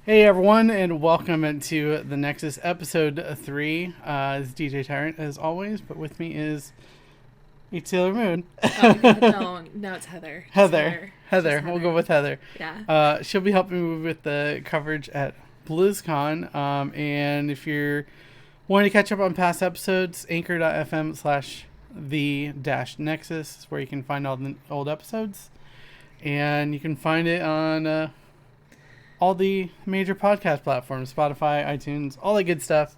Hey everyone, and welcome into the Nexus episode 3. It's DJ Tyrant as always, but with me is Sailor Moon. Oh my god, no, it's Heather. Heather. We'll go with Heather. Yeah. She'll be helping me with the coverage at BlizzCon. And if you're wanting to catch up on past episodes, anchor.fm/the-nexus is where you can find all the old episodes. And you can find it on all the major podcast platforms, Spotify, iTunes, all that good stuff.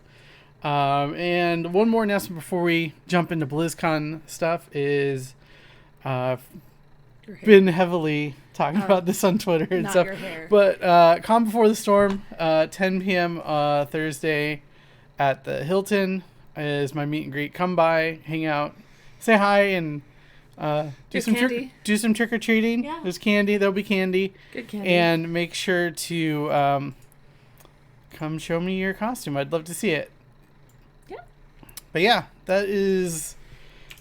And one more announcement before we jump into BlizzCon stuff is been heavily talking about this on Twitter and stuff. But Calm Before the Storm, 10 p.m. Thursday at the Hilton is my meet and greet. Come by, hang out, say hi, and do some trick or treating. Yeah. There's candy. There'll be candy. Good candy. And make sure to come show me your costume. I'd love to see it. Yeah. But yeah, that is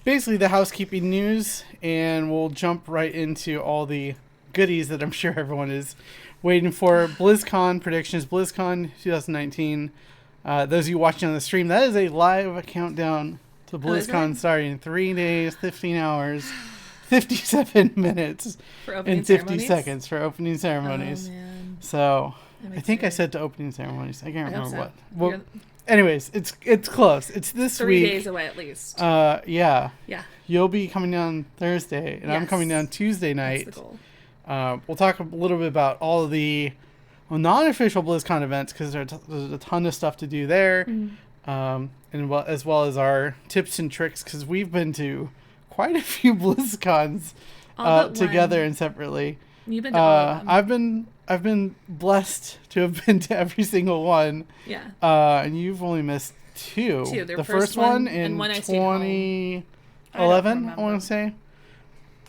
basically the housekeeping news, and we'll jump right into all the goodies that I'm sure everyone is waiting for. BlizzCon predictions. BlizzCon 2019. Those of you watching on the stream, that is a live countdown to BlizzCon starting in 3 days, 15 hours, 57 minutes, and 50 seconds for opening ceremonies. Oh, man. So I think I said to opening ceremonies. I can't remember what. So. Well, anyways, it's close. It's this 3 week. 3 days away at least. Yeah. Yeah. You'll be coming down Thursday, and I'm coming down Tuesday night. That's the goal. We'll talk a little bit about all of the non-official BlizzCon events because there's a ton of stuff to do there. Mm-hmm. And as well as our tips and tricks, because we've been to quite a few BlizzCons together and separately. You've been to all of them. I've been blessed to have been to every single one. Yeah. And you've only missed two. The first one in 2011, I want to say.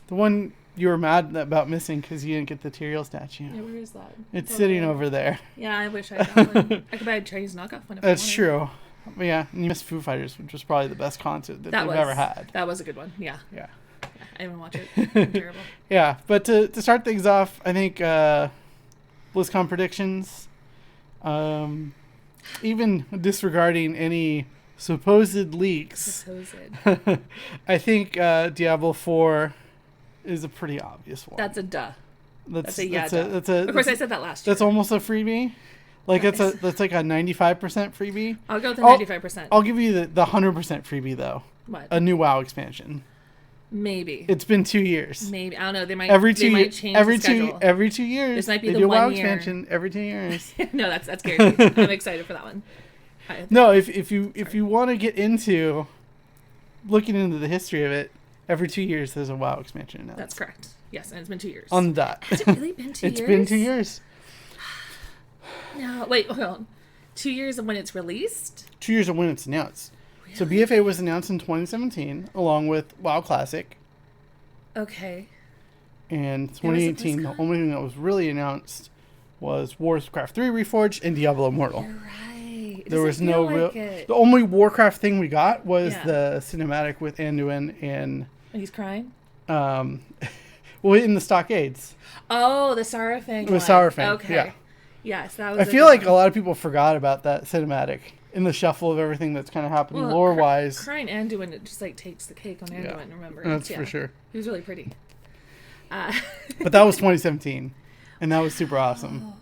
The one you were mad about missing because you didn't get the Tyrael statue. Yeah, where is that? It's sitting over there. Yeah, I wish I got one. I could buy a Chinese knockoff one if I wanted. That's true. But yeah, and you missed Foo Fighters, which was probably the best concert that we've ever had. That was a good one. Yeah. Yeah. I didn't even watch it. It was terrible. Yeah, but to start things off, I think BlizzCon predictions, even disregarding any supposed leaks, I think Diablo 4 is a pretty obvious one. That's a duh. That's a yeah. That's a. Of course, I said that last year. That's almost a freebie. Like that's like a 95% freebie. I'll go with the 95%. I'll give you the 100% freebie though. What? A new WoW expansion. Maybe. It's been 2 years. Maybe. I don't know. They might change every the schedule. Every 2 years. This might be they the do 1 WoW year. expansion every 2 years. No, that's scary. I'm excited for that one. No, if you want to get into looking into the history of it, every 2 years there's a WoW expansion announced. That's correct. Yes, and it's been 2 years. On the dot. Has it really been 2 years? It's been 2 years. No, wait, hold on. 2 years of when it's released? 2 years of when it's announced. Really? So BFA was announced in 2017, along with WoW Classic. Okay. And 2018, the only thing that was really announced was Warcraft 3 Reforged and Diablo Immortal. You're right. There was no real. The only Warcraft thing we got was the cinematic with Anduin and. He's crying. Well, in the Stockades. Oh, the Saurfang. With Saurfang. Okay. Yeah. Yes, that was. I feel like a lot of people forgot about that cinematic in the shuffle of everything that's kind of happening lore-wise. Crying Anduin, it just like takes the cake on Anduin. Remember? That's for sure. He was really pretty. But that was 2017, and that was super awesome. Oh,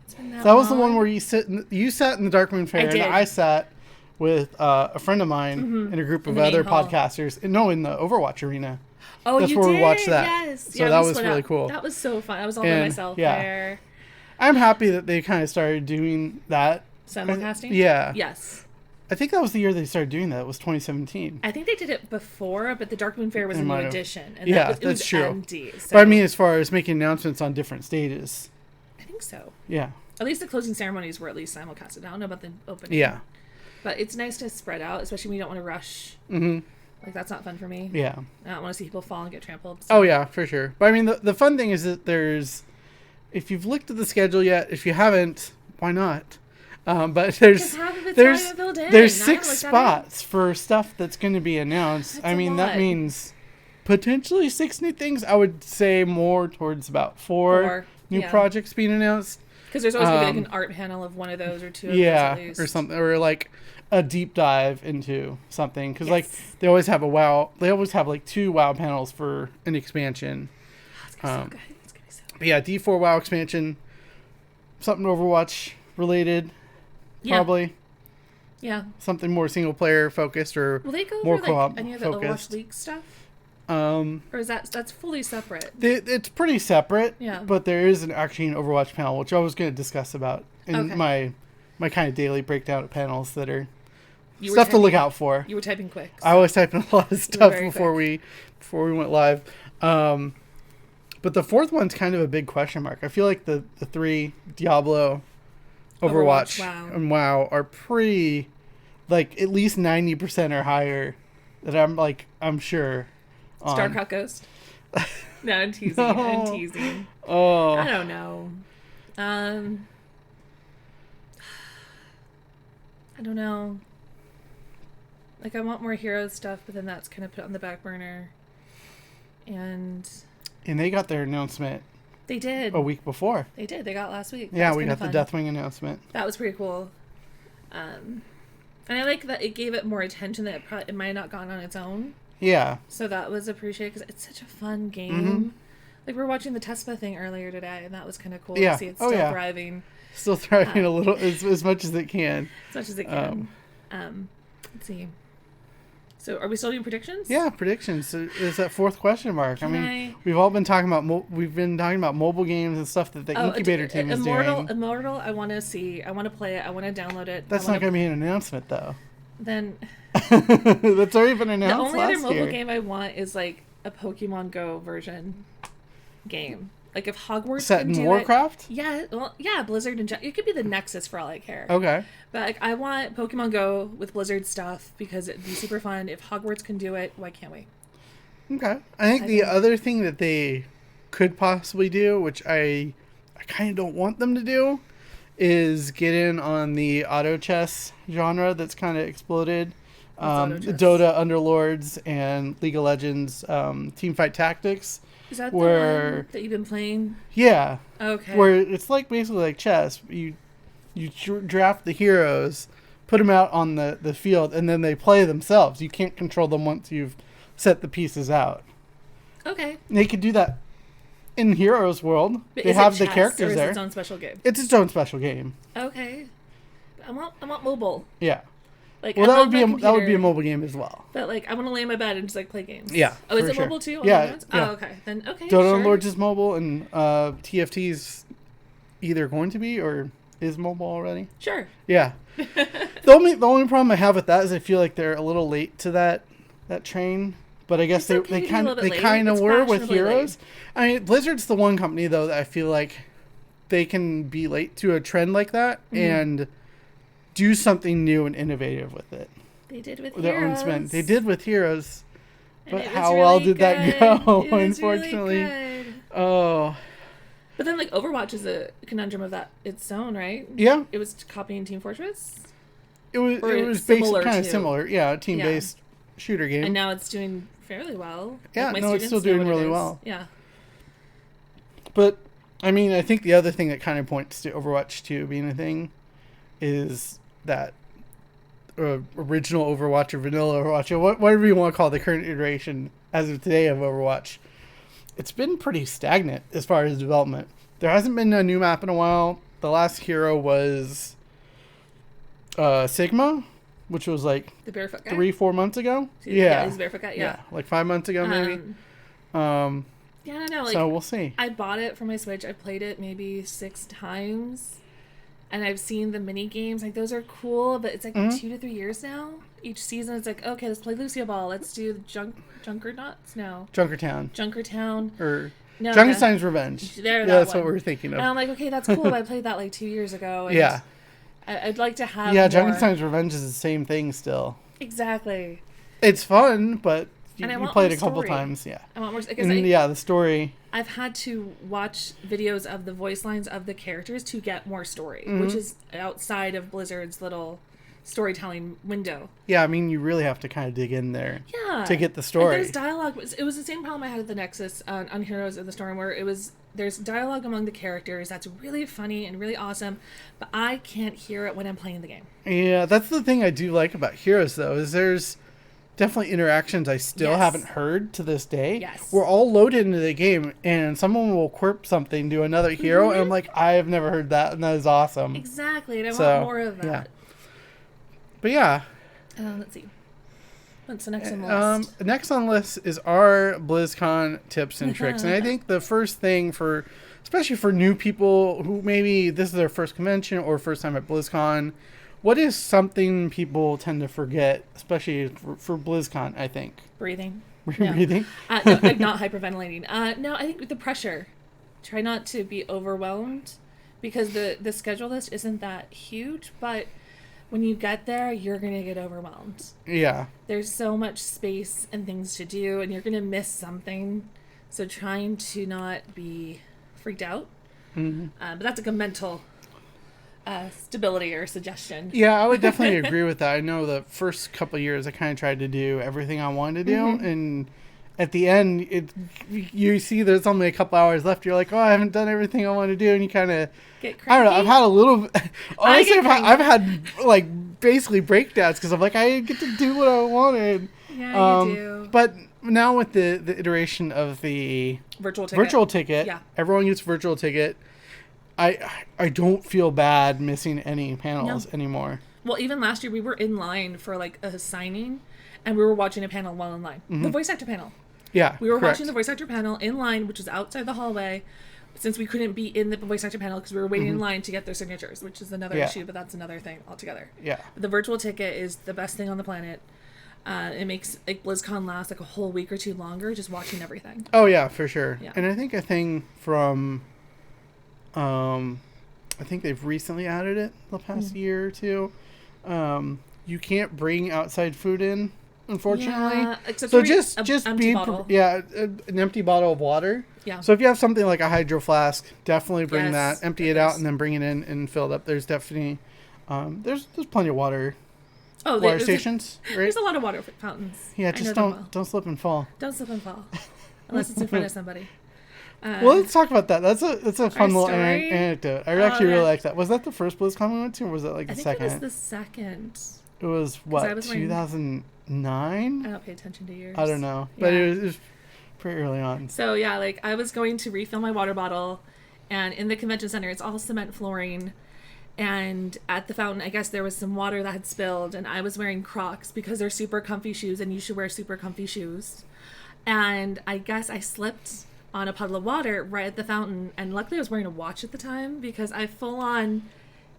it's been that so that was long. the one where you sat in the Darkmoon Fair, and I sat with a friend of mine and a group of other podcasters. In the Overwatch arena. Oh, that's where we watched that. Yes. So that was really cool. That was so fun. I was all by myself there. I'm happy that they kind of started doing that. Simulcasting? Yeah. Yes. I think that was the year they started doing that. It was 2017. I think they did it before, but the Darkmoon Fair was a new edition. And that's true. Empty, so. But I mean, as far as making announcements on different stages. I think so. Yeah. At least the closing ceremonies were at least simulcasted. I don't know about the opening. Yeah. But it's nice to spread out, especially when you don't want to rush. Mm-hmm. Like, that's not fun for me. Yeah. I don't want to see people fall and get trampled. So. Oh, yeah, for sure. But I mean, the fun thing is that if you've looked at the schedule yet, if you haven't, why not? But there's 6 spots for stuff that's going to be announced. I mean, that means potentially 6 new things. I would say more towards about 4 new projects being announced. Because there's always gonna be like an art panel of one of those or two of those at least. Or something, or like a deep dive into something. Because like they always have like 2 WoW panels for an expansion. It's gonna be so good. It's gonna be so good. But yeah, D4 WoW expansion, something Overwatch related, probably. Yeah. Something more single player focused or will they go more over co-op like any of the focused. Overwatch League stuff? Or is that's fully separate? It's pretty separate. Yeah. But there is actually an Overwatch panel, which I was going to discuss about in my kind of daily breakdown of panels that are stuff to look out for. You were typing quick. So. I was typing a lot of stuff before we went live. But the fourth one's kind of a big question mark. I feel like the 3 Diablo, Overwatch and WoW are pretty, like at least 90% or higher that I'm sure. Starcraft Ghost. No, I'm teasing. No. I'm teasing. Oh, I don't know. I don't know. Like I want more hero stuff, but then that's kind of put on the back burner. And they got their announcement. They did a week before. They did. They got last week. Yeah, we got the Deathwing announcement. That was pretty cool. And I like that it gave it more attention that it might have not gone on its own. Yeah. So that was appreciated because it's such a fun game. Mm-hmm. Like we were watching the Tespa thing earlier today, and that was kind of cool to see it still thriving. Still thriving a little, as much as it can. As much as it can. Let's see. So are we still doing predictions? Yeah, predictions. So is that fourth question mark? We've all been talking about mobile games and stuff that the incubator team is doing. Immortal, I want to see. I want to play it. I want to download it. That's not going to be an announcement, though. Then that's already been announced. The only other mobile game I want is like a Pokemon Go version game. Like if Hogwarts set in Warcraft? Blizzard and it could be the Nexus for all I care. Okay. But like I want Pokemon Go with Blizzard stuff because it'd be super fun. If Hogwarts can do it, why can't we? Okay. I think the other thing that they could possibly do, which I kind of don't want them to do, is get in on the auto chess genre that's kind of exploded. Dota, Underlords, and League of Legends Teamfight Tactics. Is that the one that you've been playing? Yeah. Okay. Where it's like basically like chess. You draft the heroes, put them out on the field, and then they play themselves. You can't control them once you've set the pieces out. Okay. They could do that in Heroes World. But they have the characters there. It's its own special game? It's its own special game. Okay. I want mobile. Yeah. Like, well, that would be a mobile game as well. But like, I want to lay in my bed and just like play games. Yeah. Oh, is it mobile too? Yeah. Oh, okay. Then okay. Dota Lords is mobile, and TFT's either going to be or is mobile already. Sure. Yeah. the only problem I have with that is I feel like they're a little late to that train. But I guess they kind of were with Heroes. Late. I mean, Blizzard's the one company though that I feel like they can be late to a trend like that and do something new and innovative with it. They did with Heroes. They did with Heroes. But how well did that go? Unfortunately. Really good. Oh. But then like Overwatch is a conundrum of that its own, right? Yeah. It was copying Team Fortress? It was basically kind of similar. Yeah, team-based shooter game. And now it's doing fairly well. Yeah, like it's still doing really well. Yeah. But, I mean, I think the other thing that kind of points to Overwatch 2 being a thing is that original Overwatch or vanilla Overwatch, or whatever you want to call the current iteration as of today of Overwatch, it's been pretty stagnant as far as development. There hasn't been a new map in a while. The last hero was Sigma, which was like the barefoot guy? 3-4 months ago. Yeah, he's a barefoot guy. Yeah, like 5 months ago maybe. Yeah, I don't know. Like, so we'll see. I bought it for my Switch. I played it maybe 6 times, and I've seen the mini games. Like those are cool, but it's like 2 to 3 years now. Each season, it's like, okay, let's play Lucio Ball. Let's do Junkernauts. No, Junkertown. Or no, Junkenstein's Revenge. That's what we're thinking of. And I'm like, okay, that's cool. But I played that like 2 years ago. And yeah. I'd like to have. Yeah, Junkenstein's Revenge is the same thing still. Exactly. It's fun, but you played it a couple story. times. Yeah. I want more. The story. I've had to watch videos of the voice lines of the characters to get more story, which is outside of Blizzard's little storytelling window. Yeah, I mean, you really have to kind of dig in there to get the story. Like, there's dialogue. It was the same problem I had with the Nexus on Heroes of the Storm, where it was there's dialogue among the characters that's really funny and really awesome, but I can't hear it when I'm playing the game. Yeah, that's the thing I do like about Heroes, though, is there's definitely interactions I still haven't heard to this day. Yes. We're all loaded into the game, and someone will quirp something to another hero, and I'm like, I have never heard that, and that is awesome. Exactly, and I want more of that. Yeah. But yeah. Let's see. What's the next on the list? Next on the list is our BlizzCon tips and tricks. And I think the first thing especially for new people who maybe this is their first convention or first time at BlizzCon, what is something people tend to forget, especially for BlizzCon, I think? Breathing. Breathing? No, like not hyperventilating. No, I think the pressure. Try not to be overwhelmed because the schedule list isn't that huge, but when you get there, you're going to get overwhelmed. Yeah. There's so much space and things to do, and you're going to miss something. So trying to not be freaked out. Mm-hmm. But that's like a mental stability or suggestion. Yeah, I would definitely agree with that. I know the first couple of years, I kind of tried to do everything I wanted to do, and at the end, you see there's only a couple hours left. You're like, oh, I haven't done everything I want to do, and you kind of get cranky. I don't know. I've had a little. Honestly, I've had like basically breakdowns because I'm like, I get to do what I wanted. Yeah, you do. But now with the iteration of the virtual ticket, everyone gets virtual ticket. I don't feel bad missing any panels anymore. Well, even last year we were in line for like a signing, and we were watching a panel while in line. Mm-hmm. The voice actor panel. Yeah, we were watching the voice actor panel in line, which was outside the hallway, since we couldn't be in the voice actor panel because we were waiting in line to get their signatures, which is another issue, but that's another thing altogether. Yeah, the virtual ticket is the best thing on the planet. It makes like BlizzCon last like a whole week or two longer, just watching everything. Oh yeah, for sure. Yeah. And I think a thing from, I think they've recently added it the past year or two. You can't bring outside food in. Unfortunately, except so for just empty bottle. An empty bottle of water. Yeah. So if you have something like a hydro flask, definitely bring that, empty it out, and then bring it in and fill it up. There's definitely, there's plenty of water. Oh, water stations. Right? There's a lot of water fountains. Yeah, just don't slip and fall. Don't slip and fall, unless it's in front of somebody. Well, let's talk about that. That's a fun little anecdote. I actually really like that. Was that the first BlizzCon we went to, or was that like the second? I think it was the second. It was what, 2009? I don't pay attention to years. I don't know, but it was pretty early on. So yeah, like I was going to refill my water bottle, and in the convention center, it's all cement flooring, and at the fountain, I guess there was some water that had spilled, and I was wearing Crocs because they're super comfy shoes, and you should wear super comfy shoes. And I guess I slipped on a puddle of water right at the fountain, and luckily I was wearing a watch at the time because I full on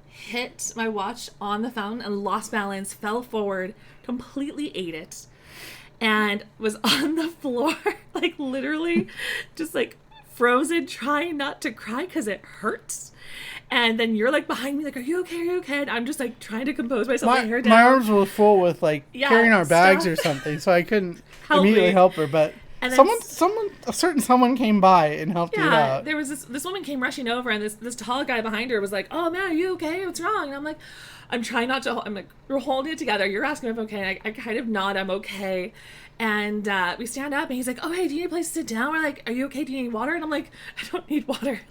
hit my watch on the fountain and lost balance, fell forward, completely ate it, and was on the floor, like literally just like frozen, trying not to cry because it hurts. And then you're like behind me, like, are you okay? Are you okay? And I'm just like trying to compose myself. My hair down. My arms were full with like carrying our bags or something, so I couldn't immediately help her. But and someone came by and helped you out. There was this woman came rushing over, and this tall guy behind her was like, "Oh man, are you okay? What's wrong?" And I'm like, I'm trying not to. I'm like, we're holding it together. You're asking if I'm okay. I kind of nod, I'm okay. And we stand up, and he's like, "Oh hey, do you need a place to sit down?" We're like, "Are you okay? Do you need water?" And I'm like, "I don't need water."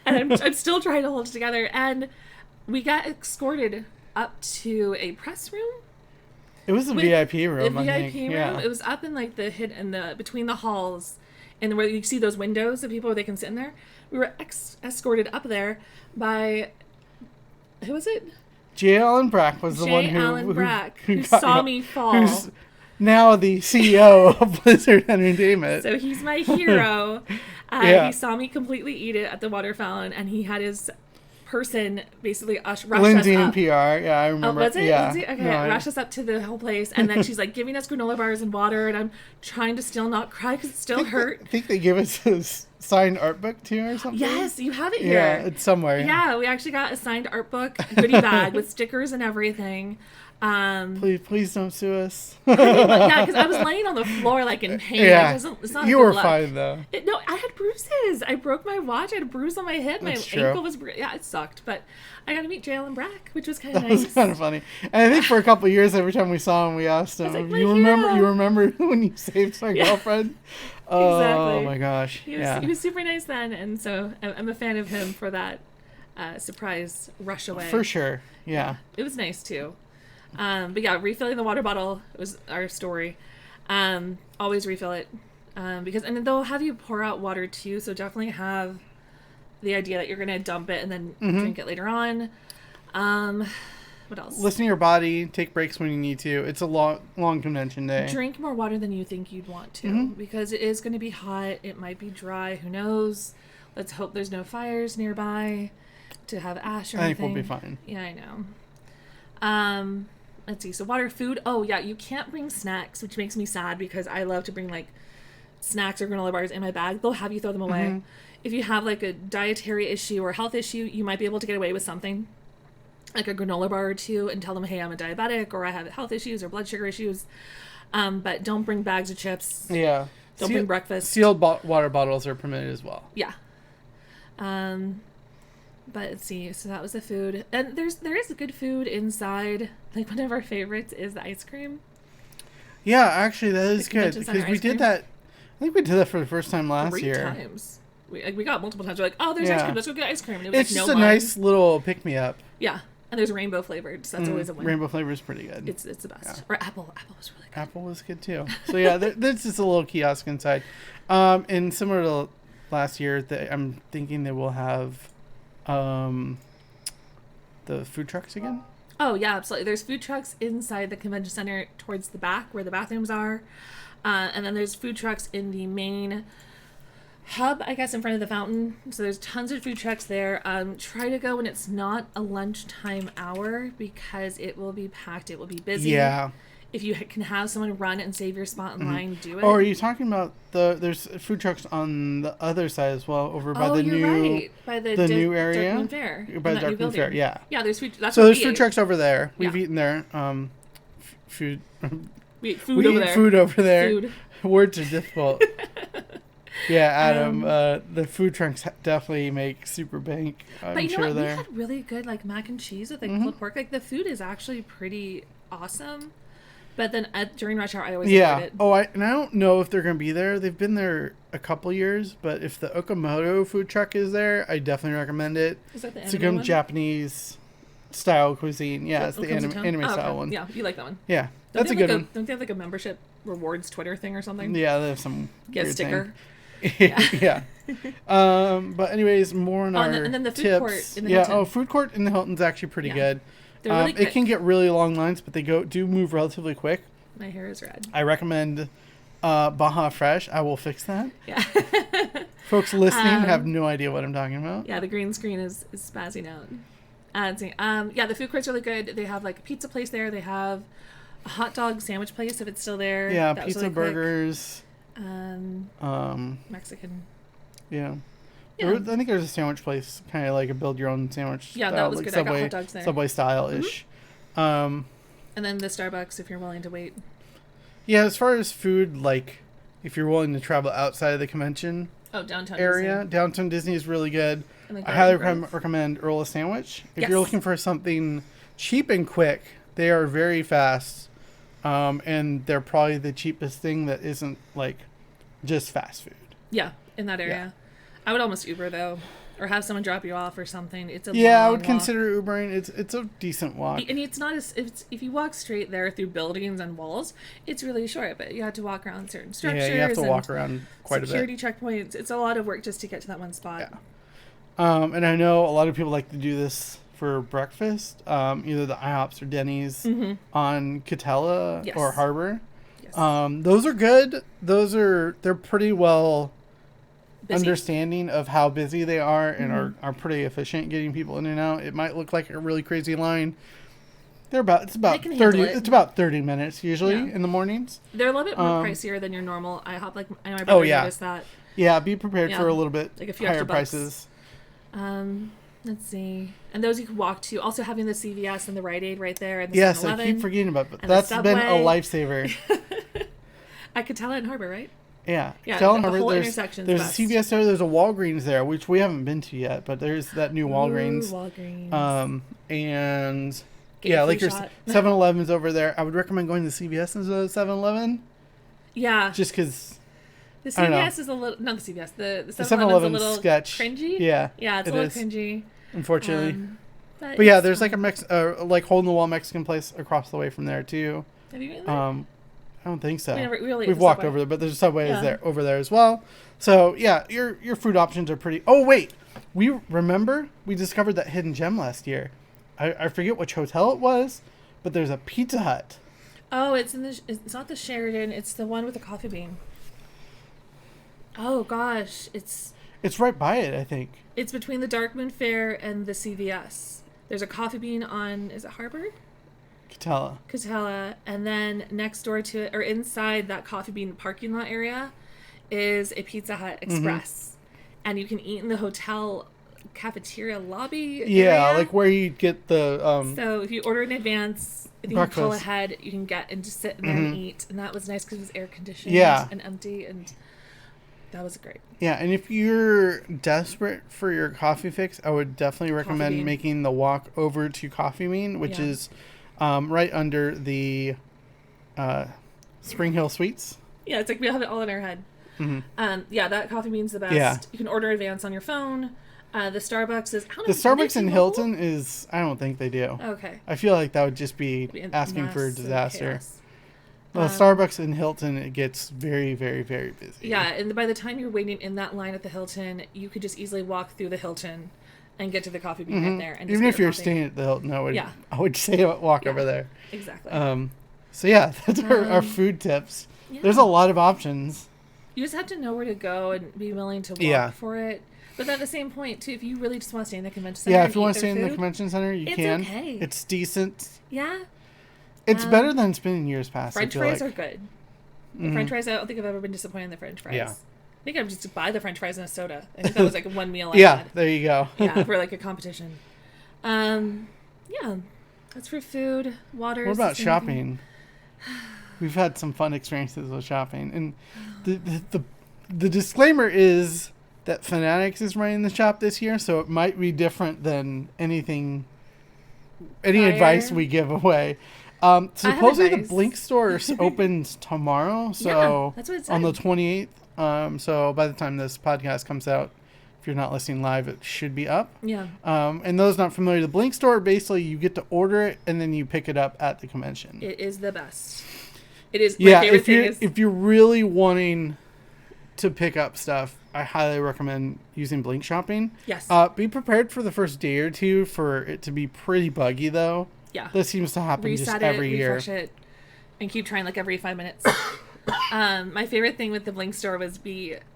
And I'm still trying to hold it together. And we got escorted up to a press room. It was a VIP room. Yeah. It was up in like the between the halls, and where you see those windows of people where they can sit in there. We were escorted up there by, who was it? J. Allen Brack was the one who saw me fall. Who's now the CEO of Blizzard Entertainment. So he's my hero. He saw me completely eat it at the water fountain, and he had his person basically rush Lindsay us up. in PR, yeah, I remember. Oh, was it? Yeah. Lindsay? Okay, rush us up to the whole place, and then she's like giving us granola bars and water, and I'm trying to still not cry because it still hurt. I think they give us his signed art book too or something. Yes, you have it here. Yeah, it's somewhere. Yeah, we actually got a signed art book, goodie bag with stickers and everything. Please don't sue us. Because I was laying on the floor like in pain. Yeah, it's not you were fine though. No, I had bruises. I broke my watch. I had a bruise on my head. That's my ankle true. was it sucked. But I got to meet J. Allen Brack, which was kind of nice. That was kind of funny. And I think for a couple of years, every time we saw him, we asked him, "You remember when you saved my girlfriend?" Oh exactly. my gosh! He was was super nice then, and so I'm a fan of him for that surprise rush away. For sure, yeah. It was nice too. But yeah, refilling the water bottle was our story. Always refill it. Because and they'll have you pour out water too, so definitely have the idea that you're going to dump it and then drink it later on. What else? Listen to your body. Take breaks when you need to. It's a long convention day. Drink more water than you think you'd want to, because it is going to be hot. It might be dry. Who knows? Let's hope there's no fires nearby to have ash or anything. I think we'll be fine. Yeah, I know. Let's see. So water, food. Oh yeah, you can't bring snacks, which makes me sad because I love to bring like snacks or granola bars in my bag. They'll have you throw them away. If you have like a dietary issue or health issue, you might be able to get away with something like a granola bar or two and tell them, hey, I'm a diabetic or I have health issues or blood sugar issues. But don't bring bags of chips. Yeah. Don't bring breakfast. Sealed water bottles are permitted as well. Yeah. But let's see. So that was the food. And there is good food inside. Like one of our favorites is the ice cream. Yeah, actually that is good Convention because Center we ice did cream. that. I think we did that for the first time last 3 year. times. We got multiple times. We're like, oh, there's ice cream. Let's go get ice cream. And it was It's like, just no a wine. nice little pick me up. Yeah. And there's rainbow flavored, so that's always a win. Rainbow flavor is pretty good. It's the best. Yeah. Or apple. Apple was really good. Apple was good too. So yeah, there's just a little kiosk inside. And similar to last year, I'm thinking they will have the food trucks again. Oh yeah, absolutely. There's food trucks inside the convention center towards the back where the bathrooms are. And then there's food trucks in the main hub, I guess, in front of the fountain. So there's tons of food trucks there. Try to go when it's not a lunchtime hour because it will be packed. It will be busy. Yeah. If you can have someone run and save your spot in line, do it. Oh, are you talking about there's food trucks on the other side as well, over by the you're new right. By the new area, Darkmoon Fair. by the Darkmoon Fair. Yeah. Yeah, there's food. That's So what there's we food ate. trucks over there. We've Yeah. eaten there. Food. We ate food We over eat there. food over there. Food. Words are difficult. Yeah, Adam. The food trucks definitely make super bank. I'm But you know sure what? there. We had really good like mac and cheese with like pulled pork. Like the food is actually pretty awesome. But then during rush hour, I always avoid it. Oh, I don't know if they're gonna be there. They've been there a couple years, but if the Okamoto food truck is there, I definitely recommend it. Is that the It's a anime good one? Japanese style cuisine. Yeah, it's What the comes to anime town? Oh, style okay. one. Yeah, you like that one. Yeah, Don't that's a they have good like one. Don't they have like a membership rewards Twitter thing or something? Yeah, they have some Get a weird sticker. thing. Yeah. But anyways, more on our and then the food tips. court in the yeah. Hilton. Oh, food court in the Hilton's actually pretty Yeah. good. They're really It quick. can get really long lines, but they do move relatively quick. My hair is red. I recommend Baja Fresh. I will fix that. Yeah. Folks listening have no idea what I'm talking about. Yeah, the green screen is spazzing out. Let's see. Yeah, the food court's really good. They have like a pizza place there. They have a hot dog sandwich place if it's still there. Yeah, That was pizza, really quick. burgers. Mexican. Yeah. Yeah. I think there's a sandwich place, kind of like a build your own sandwich. Yeah, that style, was like good. I got Subway, hot dogs there. Subway style ish. And then the Starbucks if you're willing to wait. Yeah, as far as food, like if you're willing to travel outside of the convention Oh, downtown area, Disney. downtown Disney is really good. And the I highly Garden Grove. recommend Earl Sandwich. If Yes. you're looking for something cheap and quick, they are very fast. And they're probably the cheapest thing that isn't like just fast food. Yeah, in that area. I would almost Uber though, or have someone drop you off or something. It's a Yeah, I long would walk. consider Ubering. It's a decent walk. And it's not as if you walk straight there through buildings and walls, it's really short. But you have to walk around certain structures. Yeah, you have to and walk around quite a bit. security checkpoints. It's a lot of work just to get to that one spot. Yeah. And I know a lot of people like to do this for breakfast, either the IHOPs or Denny's on Catella Yes. or Harbor. Yes. Those are good. They're pretty well Busy. understanding of how busy they are and are pretty efficient getting people in and out. It might look like a really crazy line. It's about They can 30 handle it. it's about 30 minutes usually Yeah. in the mornings. They're a little bit more pricier than your normal IHOP. Like I know my brother noticed that. Yeah, be prepared Yeah. for a little bit Like a few higher extra bucks. prices. Let's see. And those you can walk to. Also having the CVS and the Rite Aid right there. And the Yes, I 7-Eleven. keep forgetting about it, but and the that's been a Subway. lifesaver. At Catella and Harbor, right? Yeah. Yeah, Tell the Harbor, whole there's intersection's a best. CVS there, there's a Walgreens there, which we haven't been to yet, but there's that new Walgreens. Ooh, Walgreens. And Get yeah, a like free there's shot. 7-Eleven's over there. I would recommend going to CVS instead of 7-Eleven, Yeah. just because The I don't know. CVS is a little, not the CVS, the 7-Eleven's 7-Eleven a little sketch. cringy. Yeah. Yeah, it's a little cringy. Unfortunately. But yeah, it's there's like fun. a like hole in the wall Mexican place across the way from there too. Have you been there? I don't think so. We really We've walked over there, but there's a Subway Yeah. there over there as well. So yeah, your food options are pretty. Oh wait, we discovered that hidden gem last year. I forget which hotel it was, but there's a Pizza Hut. Oh, it's not the Sheridan. It's the one with the coffee bean. Oh gosh, it's right by it, I think. It's between the Darkman Fair and the CVS. There's a coffee bean on, is it Harbor? Catella. And then next door to it, or inside that coffee bean parking lot area, is a Pizza Hut Express. And you can eat in the hotel cafeteria lobby Yeah, area. like where you get the... So if you order in advance, if you call ahead, you can get and just sit in there and eat. And that was nice because it was air conditioned and empty, and that was great. Yeah, and if you're desperate for your coffee fix, I would definitely recommend making the walk over to Coffee Bean, which is right under the Spring Hill Suites. Yeah, it's like we have it all in our head. Yeah, that Coffee Bean's the best. Yeah. You can order advance on your phone. The Starbucks is... The Starbucks in Hilton is... I don't think they do. Okay. I feel like that would just be asking for a disaster. Chaos. Well, Starbucks in Hilton, it gets very, very, very busy. Yeah, and by the time you're waiting in that line at the Hilton, you could just easily walk through the Hilton and get to the Coffee Bean right there. And even if you're staying at the Hilton, I would say walk over there. Exactly. So yeah, that's our food tips. Yeah. There's a lot of options. You just have to know where to go and be willing to walk for it. But at the same point, too, if you really just want to stay in the convention center... Yeah, if you want to stay in the convention center, you can. It's okay. It's decent. Yeah. It's better than it's been in years past. French fries are good. The French fries, I don't think I've ever been disappointed in the French fries. Yeah. I think I would just buy the French fries and a soda. I think that was like one meal I had. There you go. Yeah, for like a competition. Yeah, that's for food, water. What about shopping? We've had some fun experiences with shopping, and the disclaimer is that Fanatics is running the shop this year, so it might be different than any advice we give away. Supposedly the Blink store opens tomorrow, so that's what it said. On the 28th. So by the time this podcast comes out, if you're not listening live, it should be up. Yeah. And those not familiar, the Blink store, basically you get to order it and then you pick it up at the convention. It is the best. It is. My favorite thing if you're really wanting to pick up stuff, I highly recommend using Blink Shopping. Yes. Be prepared for the first day or two for it to be pretty buggy, though. Yeah. This seems to happen every year. Refresh it, and keep trying like every 5 minutes. My favorite thing with the Blink store was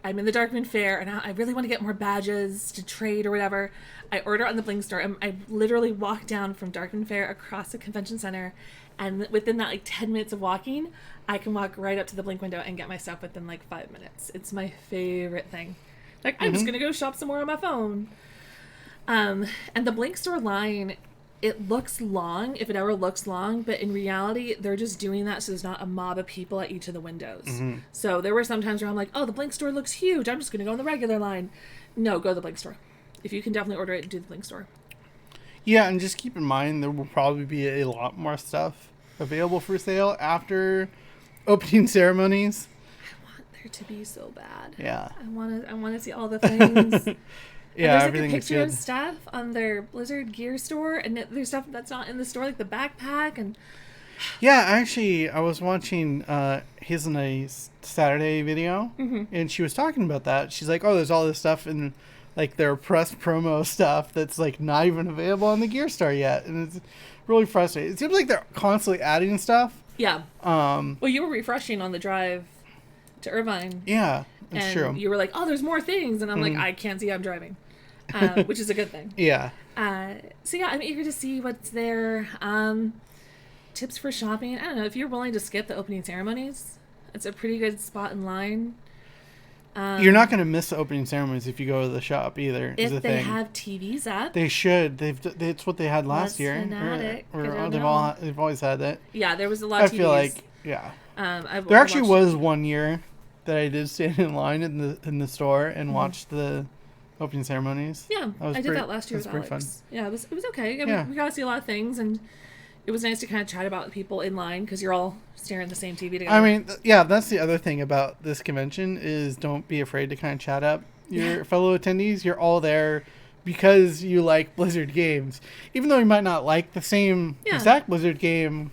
I'm in the Darkman Fair, and I really want to get more badges to trade or whatever. I order on the Blink store, and I literally walk down from Darkman Fair across the convention center, and within that 10 minutes of walking, I can walk right up to the Blink window and get my stuff within 5 minutes. It's my favorite thing. I'm just gonna go shop some more on my phone. And the Blink store line, it looks long, if it ever looks long, but in reality, they're just doing that so there's not a mob of people at each of the windows. So there were some times where I'm like, oh, the Blink store looks huge, I'm just gonna go in the regular line. No, go to the Blink store. If you can definitely order it, do the Blink store. Yeah, and just keep in mind there will probably be a lot more stuff available for sale after opening ceremonies. I want there to be so bad. Yeah. I want to see all the things. Yeah, there's everything a is picture good. of stuff on their Blizzard gear store, and there's stuff that's not in the store, like the backpack and. Yeah, actually, I was watching his and a Saturday video, and she was talking about that. She's like, "Oh, there's all this stuff in their press promo stuff that's not even available on the Gear Store yet," and it's really frustrating. It seems like they're constantly adding stuff. Yeah. Well, you were refreshing on the drive to Irvine. Yeah, that's true. You were like, "Oh, there's more things," and I'm like, "I can't see. I'm driving," which is a good thing. Yeah. So yeah, I'm eager to see what's there. Tips for shopping. I don't know if you're willing to skip the opening ceremonies. It's a pretty good spot in line. You're not going to miss the opening ceremonies if you go to the shop either. If they have TVs up, they should. It's what they had last year. Fanatic. They've always had it. Yeah, there was a lot of TVs. I feel like there actually was one year that I did stand in line in the store and watch the opening ceremonies. Yeah, I did that last year with Alex. Fun. Yeah, it was okay. We got to see a lot of things, and it was nice to kind of chat about people in line because you're all staring at the same TV together. I mean, yeah, that's the other thing about this convention is don't be afraid to kind of chat up your fellow attendees. You're all there because you like Blizzard games. Even though you might not like the same exact Blizzard game,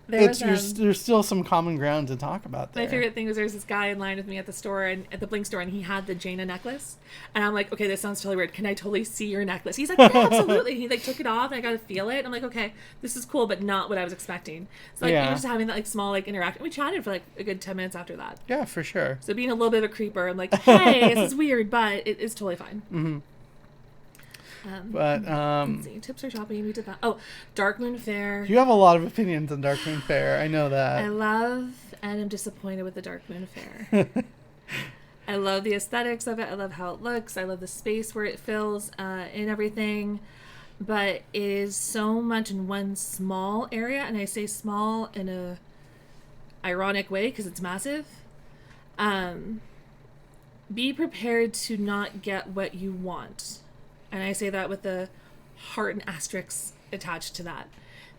there's still some common ground to talk about there. My favorite thing was there's this guy in line with me at the store, and at the Blink store, and he had the Jaina necklace. And I'm like, okay, this sounds totally weird. Can I totally see your necklace? He's like, yeah, absolutely. He like took it off, and I got to feel it. And I'm like, okay, this is cool, but not what I was expecting. So like, even just having that like small like interaction. We chatted for like a good 10 minutes after that. Yeah, for sure. So being a little bit of a creeper, I'm like, hey, this is weird, but it is totally fine. Mm-hmm. But let's see. Tips for shopping. We did that. Oh, Dark Moon Fair. You have a lot of opinions on Dark Moon Fair. I know that. I love and I'm disappointed with the Dark Moon Fair. I love the aesthetics of it. I love how it looks. I love the space where it fills and everything. But it is so much in one small area, and I say small in a ironic way because it's massive. Be prepared to not get what you want. And I say that with the heart and asterisks attached to that.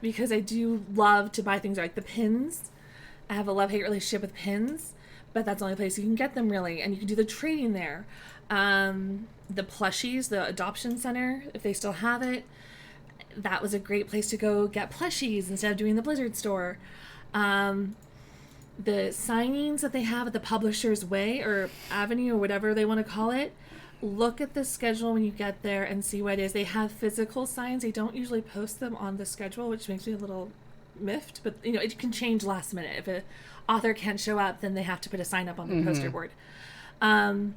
Because I do love to buy things like the pins. I have a love-hate relationship with pins. But that's the only place you can get them, really. And you can do the trading there. The plushies, the adoption center, if they still have it. That was a great place to go get plushies instead of doing the Blizzard store. The signings that they have at the Publisher's Way or Avenue or whatever they want to call it. Look at the schedule when you get there and see what it is. They have physical signs. They don't usually post them on the schedule, which makes me a little miffed. But, you know, it can change last minute. If an author can't show up, then they have to put a sign up on the poster board. I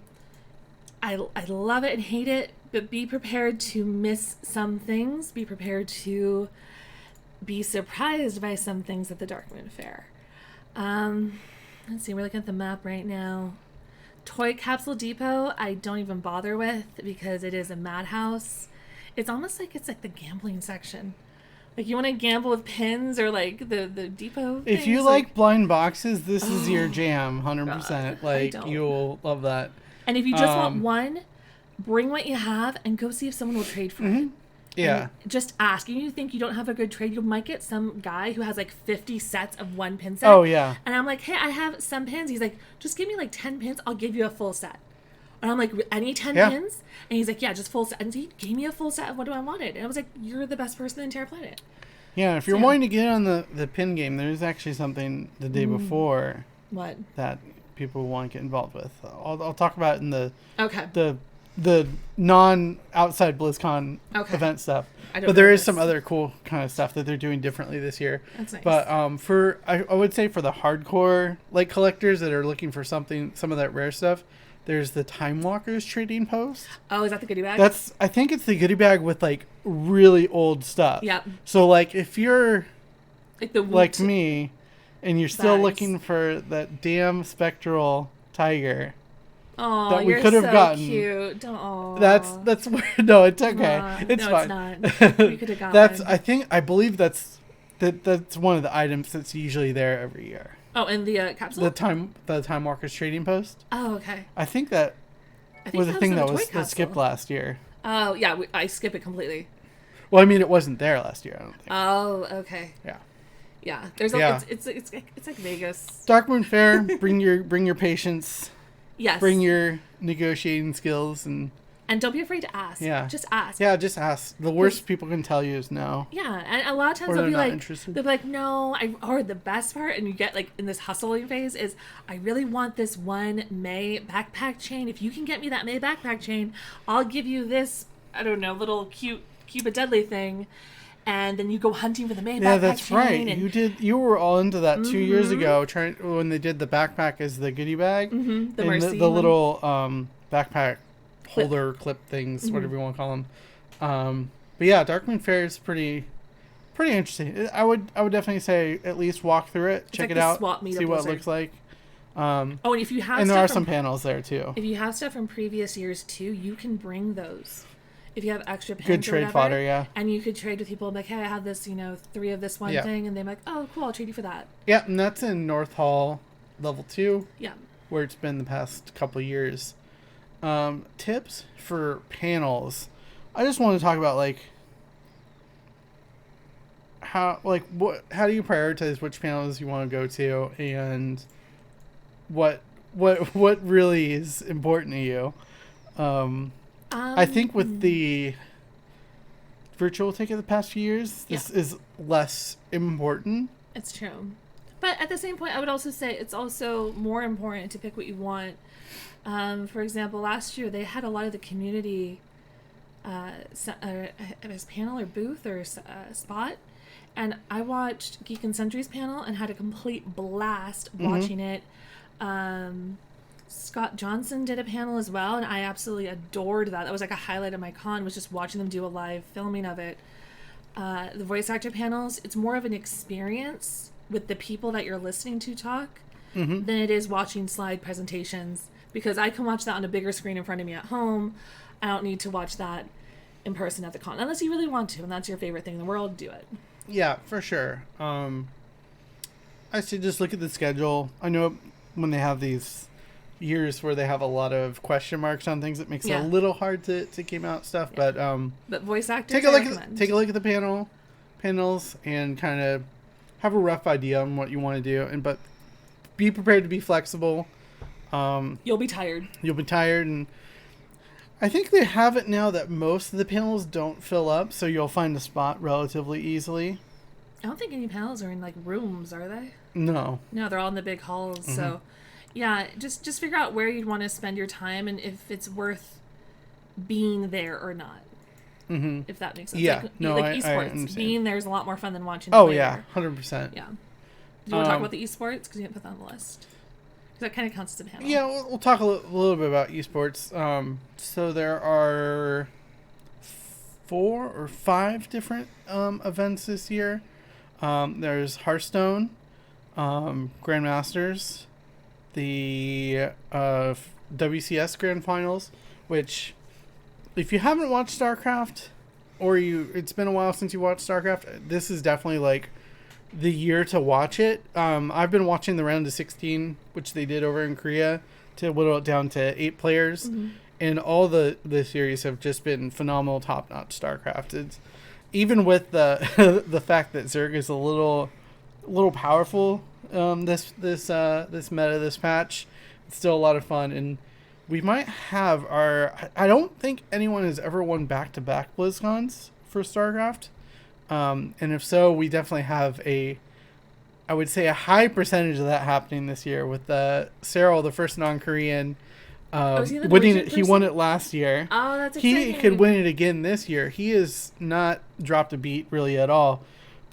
love it and hate it, but be prepared to miss some things. Be prepared to be surprised by some things at the Dark Moon Fair. Let's see. We're looking at the map right now. Toy Capsule Depot, I don't even bother with because it is a madhouse. It's almost like it's like the gambling section. Like you want to gamble with pins or like the depot If things, you like blind boxes, this is your jam, 100%. God, like you'll love that. And if you just want one, bring what you have and go see if someone will trade for it. Yeah. And just ask. You think you don't have a good trade, you might get some guy who has like 50 sets of one pin set. Oh, yeah. And I'm like, hey, I have some pins. He's like, just give me like 10 pins. I'll give you a full set. And I'm like, I need 10 pins? And he's like, yeah, just full set. And he gave me a full set of what I wanted. And I was like, you're the best person on the entire planet. Yeah, if you're wanting to get on the pin game, there's actually something the day before that people want to get involved with. I'll talk about it in the non-outside BlizzCon event stuff. But there is some other cool kind of stuff that they're doing differently this year. That's nice. But I would say for the hardcore like collectors that are looking for some of that rare stuff, there's the Time Walkers trading post. Oh, is that the goodie bag? I think it's the goodie bag with like really old stuff. Yeah. So like if you're like me and you're still looking for that damn spectral tiger that we could have gotten. Cute. Don't. That's weird. No, it's okay. It's fine. It's not. We could have gotten. I believe that's one of the items that's usually there every year. Oh, and the capsule? The Time Walkers trading post. Oh, okay. I think that was the thing that skipped last year. Oh, yeah. I skip it completely. Well, I mean, it wasn't there last year, I don't think. Oh, okay. Yeah. Yeah. It's like Vegas. Dark Moon Fair, bring your patience. Yes. Bring your negotiating skills and don't be afraid to ask. Yeah. Just ask. Yeah, just ask. The worst people can tell you is no. Yeah, and a lot of times they'll be like, no, or the best part, and you get like in this hustling phase is, I really want this one May backpack chain. If you can get me that May backpack chain, I'll give you this, I don't know, little cute Cuba Deadly thing. And then you go hunting for the May backpack chain. Yeah, that's right. And you were all into that 2 years ago, when they did the backpack as the goodie bag. Mm-hmm. The and Mercy the little backpack holder clip things, whatever you want to call them. But yeah, Dark Moon Fair is pretty interesting. I would definitely say at least walk through it, check it out, see what it looks like. And if you have, and there are some panels there too. If you have stuff from previous years too, you can bring those. If you have extra pins good trade fodder, yeah. And you could trade with people like, hey, I have this, 3 of this one thing, and they're like, oh, cool, I'll trade you for that. Yeah, and that's in North Hall, level 2. Yeah. Where it's been the past couple years. Tips for panels. I just want to talk about how do you prioritize which panels you want to go to, and what really is important to you? I think with the virtual ticket the past few years, this is less important. It's true. But at the same point, I would also say it's also more important to pick what you want. For example, last year they had a lot of the community panel or booth or spot. And I watched Geek and Sentry's panel and had a complete blast watching it. Scott Johnson did a panel as well, and I absolutely adored that. That was like a highlight of my con, was just watching them do a live filming of it. The voice actor panels, it's more of an experience with the people that you're listening to talk than it is watching slide presentations, because I can watch that on a bigger screen in front of me at home. I don't need to watch that in person at the con, unless you really want to, and that's your favorite thing in the world, do it. Yeah, for sure. I should just look at the schedule. I know when they have these years where they have a lot of question marks on things, it makes it a little hard to game out stuff. But voice actors, take a look at the panels and kind of have a rough idea on what you want to do, but be prepared to be flexible. You'll be tired, and I think they have it now that most of the panels don't fill up, so you'll find a spot relatively easily. I don't think any panels are in like rooms, are they? No, they're all in the big halls. So yeah, just figure out where you'd want to spend your time and if it's worth being there or not. If that makes sense. Yeah, esports. I understand. Being there is a lot more fun than watching. Oh yeah, 100%. Yeah. Do you want to talk about the esports? Because you didn't put that on the list. Because that kind of counts as a panel. Yeah, we'll talk a little bit about esports. So there are 4 or 5 different events this year. There's Hearthstone, Grandmasters, the WCS Grand Finals, which, if you haven't watched StarCraft, or it's been a while since you watched StarCraft, this is definitely like the year to watch it. I've been watching the round of 16, which they did over in Korea, to whittle it down to 8 players, and all the series have just been phenomenal, top-notch StarCraft. It's, even with the the fact that Zerg is a little powerful, this meta, this patch, it's still a lot of fun, and we might have I don't think anyone has ever won back-to-back BlizzCons for StarCraft. And if so, we definitely have I would say a high percentage of that happening this year with Cyril, the first non-Korean, winning it. He won it last year. Oh, that's exciting. He could win it again this year. He has not dropped a beat really at all.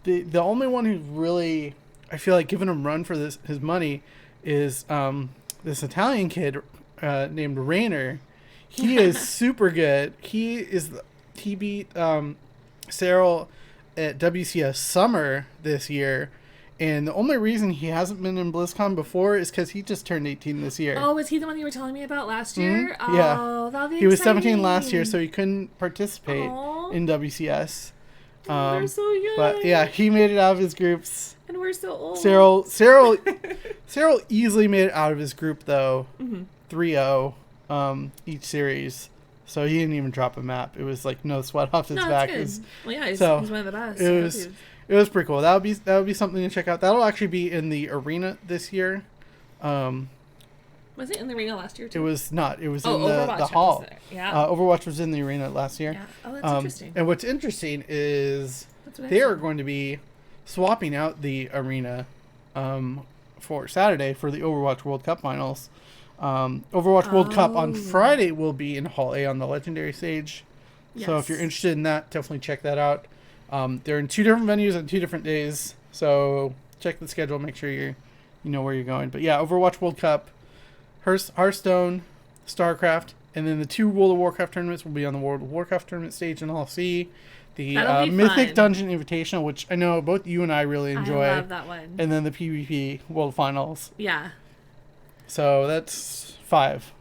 The only one who's really, I feel like, giving him run for his money is this Italian kid named Rainer. He is super good. He beat Cyril at WCS Summer this year, and the only reason he hasn't been in BlizzCon before is because he just turned 18 this year. Oh, was he the one you were telling me about last year? Oh, yeah, that'll be he was exciting. 17 last year, so he couldn't participate in WCS. They're so young. But yeah, he made it out of his groups. And we're so old. Cyril easily made it out of his group though, 3-0 each series. So he didn't even drop a map. It was like no sweat off his back. Good. Well, yeah, he's one of the best. It was pretty cool. That would be something to check out. That'll actually be in the arena this year. Was it in the arena last year too? It was not. It was in Overwatch the hall. Yeah. Overwatch was in the arena last year. Yeah. Oh, that's interesting. And what's interesting is they are going to be swapping out the arena for Saturday for the Overwatch World Cup finals. Overwatch World Cup on Friday will be in Hall A on the Legendary stage. Yes. So if you're interested in that, definitely check that out. They're in 2 different venues on 2 different days. So check the schedule, make sure you know where you're going. But yeah, Overwatch World Cup, Hearthstone, StarCraft, and then the 2 World of Warcraft tournaments will be on the World of Warcraft tournament stage in Hall C. The Mythic fun. Dungeon Invitational, which I know both you and I really enjoy. I love that one. And then the PvP World Finals. Yeah. So that's 5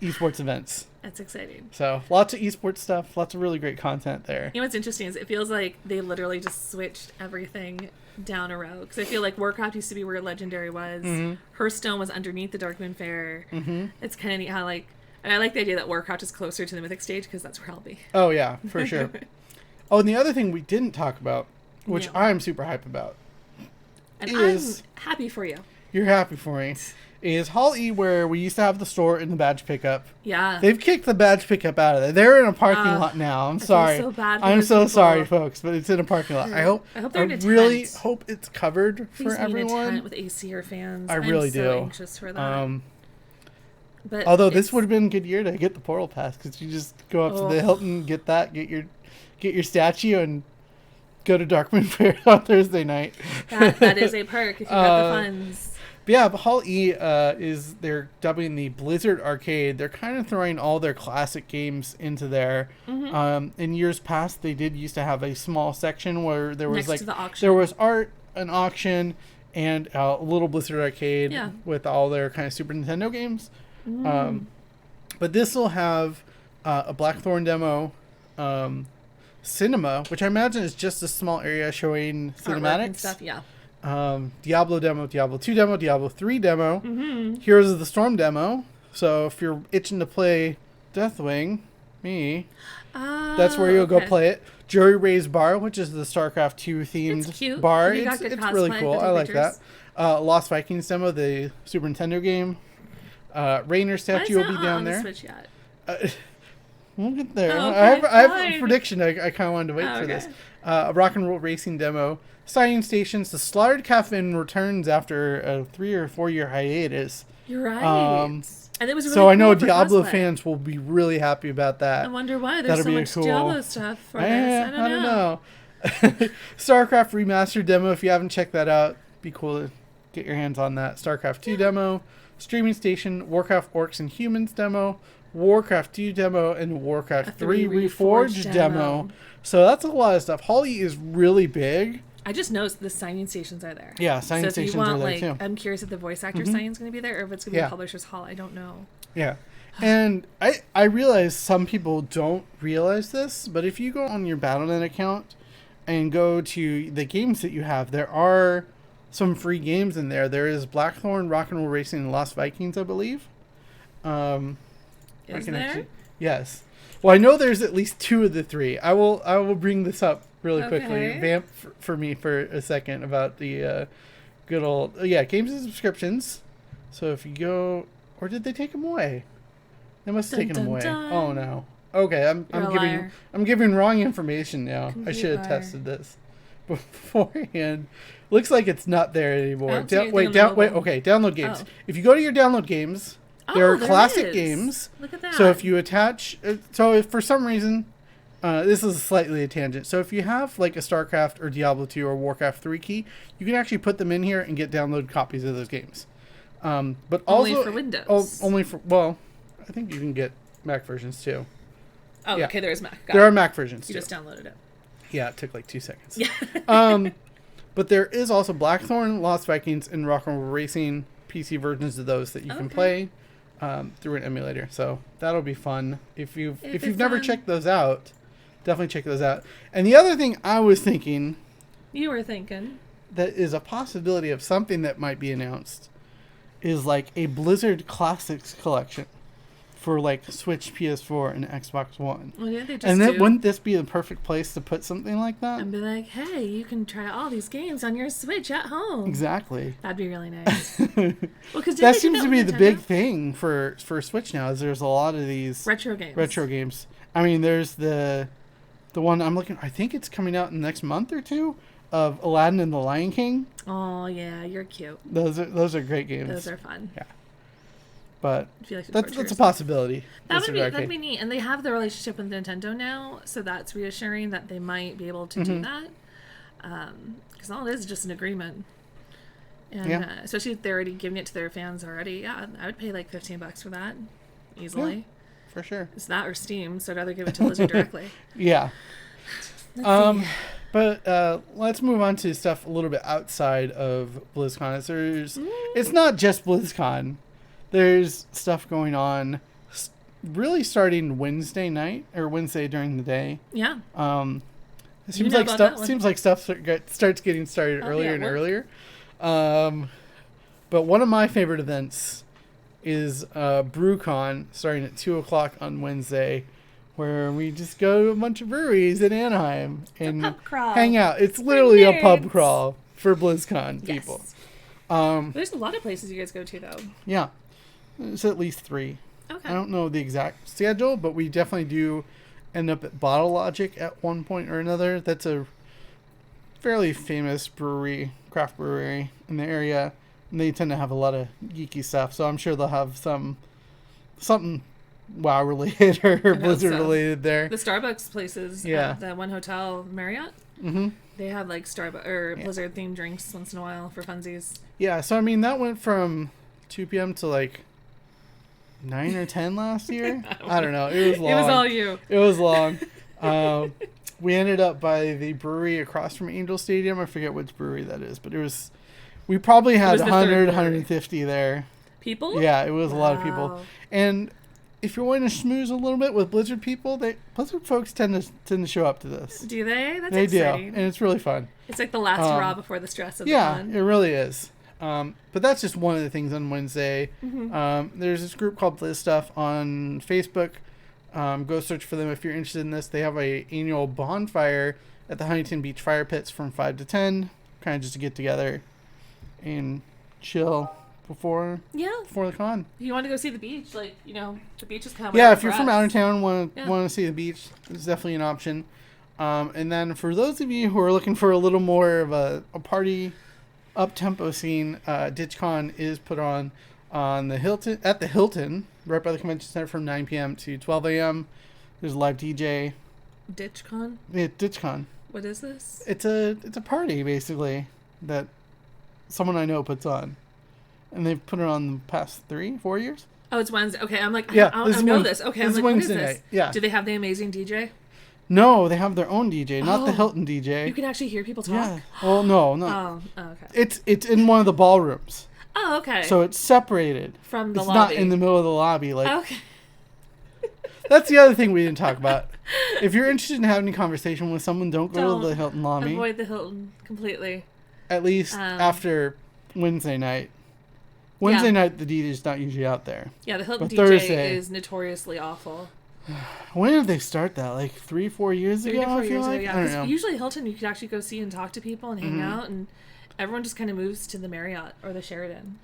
esports events. That's exciting. So lots of esports stuff, lots of really great content there. You know what's interesting is it feels like they literally just switched everything down a row. Because I feel like Warcraft used to be where Legendary was. Hearthstone was underneath the Darkmoon Fair. It's kind of neat how and I like the idea that Warcraft is closer to the Mythic stage because that's where I'll be. Oh yeah, for sure. Oh, and the other thing we didn't talk about which Yeah. I'm super hype about. And is I'm happy for you. You're happy for me. Is Hall E, where we used to have the store and the badge pickup. Yeah. They've kicked the badge pickup out of there. They're in a parking lot now. I'm sorry. feel so bad for I'm those so people. sorry, folks, but it's in a parking lot. I hope they're in a really tent. hope it's covered Please for be in a everyone. tent with AC or fans. I really I'm so do. anxious for that. But Although this would have been a good year to get the portal pass, because you just go up to the Hilton, get your statue, and go to Darkmoon Fair on Thursday night. that is a perk if you got the funds. But yeah, but Hall E they're dubbing the Blizzard Arcade. They're kind of throwing all their classic games into there. In years past, they used to have a small section where there was Next to the auction. there was art, an auction, and a little Blizzard Arcade with all their kind of Super Nintendo games. But this will have a Blackthorn demo, cinema, which I imagine is just a small area showing cinematics and stuff. Yeah. Diablo demo, Diablo 2 demo, Diablo 3 demo, Heroes of the Storm demo. So if you're itching to play Deathwing, that's where you'll go play it. Jury Ray's Bar, which is the StarCraft 2 themed bar. It's really cool. I like that. Lost Vikings demo, the Super Nintendo game. Rainer statue will be down there. Switch yet? We'll get there. Okay, I have a prediction. I kind of wanted to wait for this. A rock and roll racing demo. Signing stations. The Slaughtered Coffin returns after a 3 or 4 year hiatus. You're right. And it was really so I know cool for Diablo cosplay. Fans will be really happy about that. I wonder why there's so much Diablo stuff for this. I don't know. StarCraft Remastered demo. If you haven't checked that out, be cool to get your hands on that. StarCraft 2 demo. Streaming Station. Warcraft Orcs and Humans demo. Warcraft 2 demo and Warcraft 3 Reforged demo. So that's a lot of stuff. Hall E is really big. I just noticed the signing stations are there. Yeah, signing stations are there too. I'm curious if the voice actor signing is going to be there or if it's going to be Publisher's Hall. I don't know. Yeah. And I realize some people don't realize this, but if you go on your Battle.net account and go to the games that you have, there are some free games in there. There is Blackthorn, Rock and Roll Racing, and Lost Vikings, I believe. Is there? Yes. Well, I know there's at least 2 of the 3. I will bring this up really quickly. Vamp for me for a second about the good old games and subscriptions. So if you go, or did they take them away? They must have taken them away. Oh no. Okay, I'm giving wrong information now. I should have tested this beforehand. Looks like it's not there anymore. Okay, download games. If you go to your download games, there are classic games. Look at that. So if you attach, if for some reason, this is slightly a tangent. So if you have like a StarCraft or Diablo 2 or Warcraft 3 key, you can actually put them in here and get download copies of those games. But also only for Windows. I think you can get Mac versions too. Oh, yeah. Okay. There is Mac. There are Mac versions too. You just downloaded it. Yeah, it took like 2 seconds. Yeah. But there is also Blackthorn, Lost Vikings, and Rock and Roll Racing PC versions of those that you can play through an emulator. So that'll be fun. If you've never checked those out, definitely check those out. And the other thing I was thinking, you were thinking, that is a possibility of something that might be announced, is like a Blizzard Classics collection for like Switch, PS4, and Xbox One. Well, yeah, they just and then wouldn't this be the perfect place to put something like that? And be like, hey, you can try all these games on your Switch at home. Exactly. That'd be really nice. Well, that seems to be the big thing for Switch now. Is there's a lot of these retro games. I mean, there's the one I'm looking. I think it's coming out in the next month or two, of Aladdin and the Lion King. Oh yeah, you're cute. Those are great games. Those are fun. Yeah. But I feel like that's a possibility. That'd be neat. And they have the relationship with Nintendo now, so that's reassuring that they might be able to do that. Because all it is just an agreement. And especially if they're already giving it to their fans already. Yeah, I would pay like $15 for that easily. Yeah, for sure. It's that or Steam, so I'd rather give it to Blizzard directly. Yeah. But let's move on to stuff a little bit outside of BlizzCon. It's not just BlizzCon. There's stuff going on really starting Wednesday night or Wednesday during the day. Yeah. It seems like stuff starts getting started earlier and earlier. But one of my favorite events is BrewCon starting at 2:00 on Wednesday, where we just go to a bunch of breweries in Anaheim and pub crawl. hang out. It's literally a pub nerds. crawl for BlizzCon Yes. people. There's a lot of places you guys go to, though. Yeah, it's at least 3. Okay. I don't know the exact schedule, but we definitely do end up at Bottle Logic at one point or another. That's a fairly famous brewery, craft brewery in the area, and they tend to have a lot of geeky stuff. So I'm sure they'll have something WoW related or Blizzard related there. The Starbucks places at the one hotel Marriott. Mm-hmm. They have like Starbucks or Blizzard themed drinks once in a while for funsies. Yeah, so I mean that went from 2 p.m. to like 9 or 10 last year. I don't know. It was long. It was all you. It was long. We ended up by the brewery across from Angel Stadium. I forget which brewery that is, but we probably had 100, 150 there. People? Yeah, it was a lot of people. And if you're wanting to schmooze a little bit with Blizzard people, Blizzard folks tend to show up to this. Do they? That's they exciting. do, and it's really fun. It's like the last hurrah before the stress of the con. Yeah, it really is. But that's just one of the things on Wednesday. Mm-hmm. There's this group called Blizz Stuff on Facebook. Go search for them if you're interested in this. They have a annual bonfire at the Huntington Beach Fire Pits from 5 to 10, kind of just to get together and chill before the con. If you want to go see the beach, like, the beach is kind of if you're from out of town, want to see the beach, it's definitely an option. And then for those of you who are looking for a little more of a party up-tempo scene, DitchCon is put on the Hilton, at the Hilton, right by the convention center from 9 p.m. to 12 a.m. There's a live DJ. DitchCon? Yeah, DitchCon. What is this? It's a party basically that someone I know puts on, and they've put it on the past 3-4 years. Oh, it's Wednesday. Okay, I'm like, yeah, I know this. Okay, I'm like, what is Wednesday this? night. Yeah. Do they have the amazing DJ? No, they have their own DJ, not the Hilton DJ. You can actually hear people talk? Yeah. Well, no. Oh, okay. It's in one of the ballrooms. Oh, okay. So it's separated from the it's lobby. It's not in the middle of the lobby. Like, okay. That's the other thing we didn't talk about. If you're interested in having a conversation with someone, don't go to the Hilton lobby. Avoid the Hilton completely. At least after Wednesday night. Wednesday night, the DJ's not usually out there. Yeah, the Hilton but DJ Thursday, is notoriously awful. When did they start that? Like 3-4 years ago? 3 to 4 years ago, I don't know. Usually Hilton, you could actually go see and talk to people and hang out, and everyone just kind of moves to the Marriott or the Sheraton.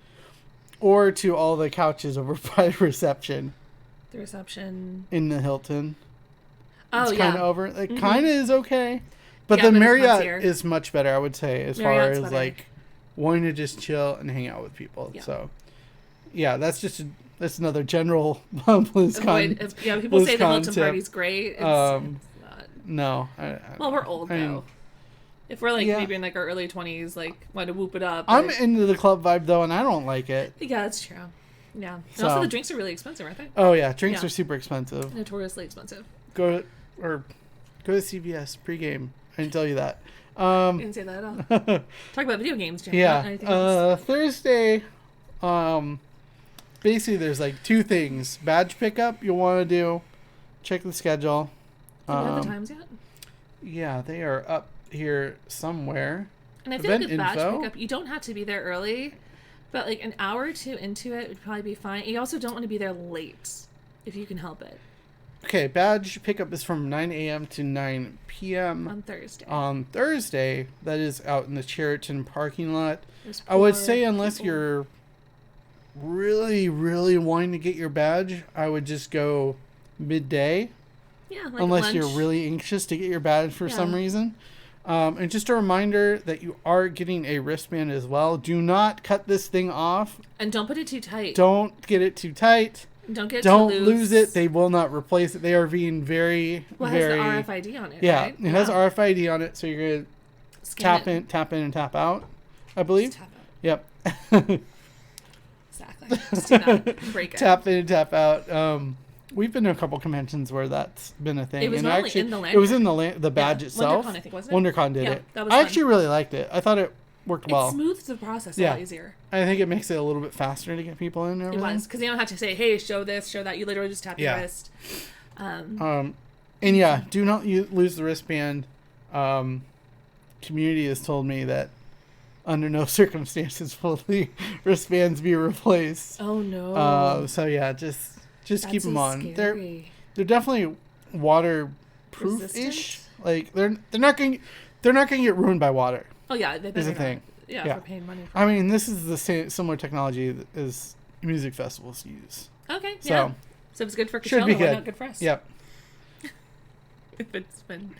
Or to all the couches over by the reception. The reception. In the Hilton. Oh, it's kind of over. It kind of is okay. But the but Marriott is much better, I would say, as Marriott's far as better. like wanting to just chill and hang out with people. Yeah. So, yeah, that's another general BlizzCon. People say the BlizzCon Hilton tip. party's great. It's not. No. Well, we're old, though. If we're like maybe in like our early 20s, like want to whoop it up. I'm into the club vibe though, and I don't like it. Yeah, that's true. Yeah. And So, also the drinks are really expensive, aren't they? Oh yeah, drinks are super expensive. Notoriously expensive. Go to CVS pregame. I didn't tell you that. Didn't say that at all. Talk about video games, Jim. Yeah. Not anything else. Thursday, basically there's like 2 things. Badge pickup you'll want to do. Check the schedule. Do you have the times yet? Yeah, they are up here somewhere. And I feel like with badge pickup, you don't have to be there early, but like an hour or 2 into it would probably be fine. You also don't want to be there late if you can help it. Okay, badge pickup is from 9 a.m. to 9 p.m. On Thursday. On Thursday, that is out in the Sheraton parking lot. I would say unless you're really, really wanting to get your badge, I would just go midday. Yeah, like unless lunch. you're really anxious to get your badge for some reason. And just a reminder that you are getting a wristband as well. Do not cut this thing off. And don't put it too tight. Don't get it too tight. Don't lose it. They will not replace it. They are being very, very... It has the RFID on it, yeah, right? it has RFID on it, so you're going to tap in, and tap out, I believe. Just tap out. Yep. Exactly. Just do that. Break it. Tap in and tap out. We've been to a couple conventions where that's been a thing. It was and normally actually, in the lanyard. It was in the badge itself. WonderCon, I think, wasn't it? WonderCon did it. That was I fun. actually really liked it. I thought it worked well. It smooths the process a lot easier. I think it makes it a little bit faster to get people in. It was, because you don't have to say, hey, show this, show that. You literally just tap your wrist. And yeah, do not lose the wristband. Community has told me that under no circumstances will the wristbands be replaced. Oh no. So yeah, just keep them on. Scary. They're definitely waterproof-ish. Resistant? Like they're not going to get ruined by water. Oh yeah, they Is the better thing. not. Yeah, for paying money for I mean, this is the similar technology as music festivals use. Okay, So, yeah. So if it's good for should Coachella, be why good. not good for us? Yep. If it's been...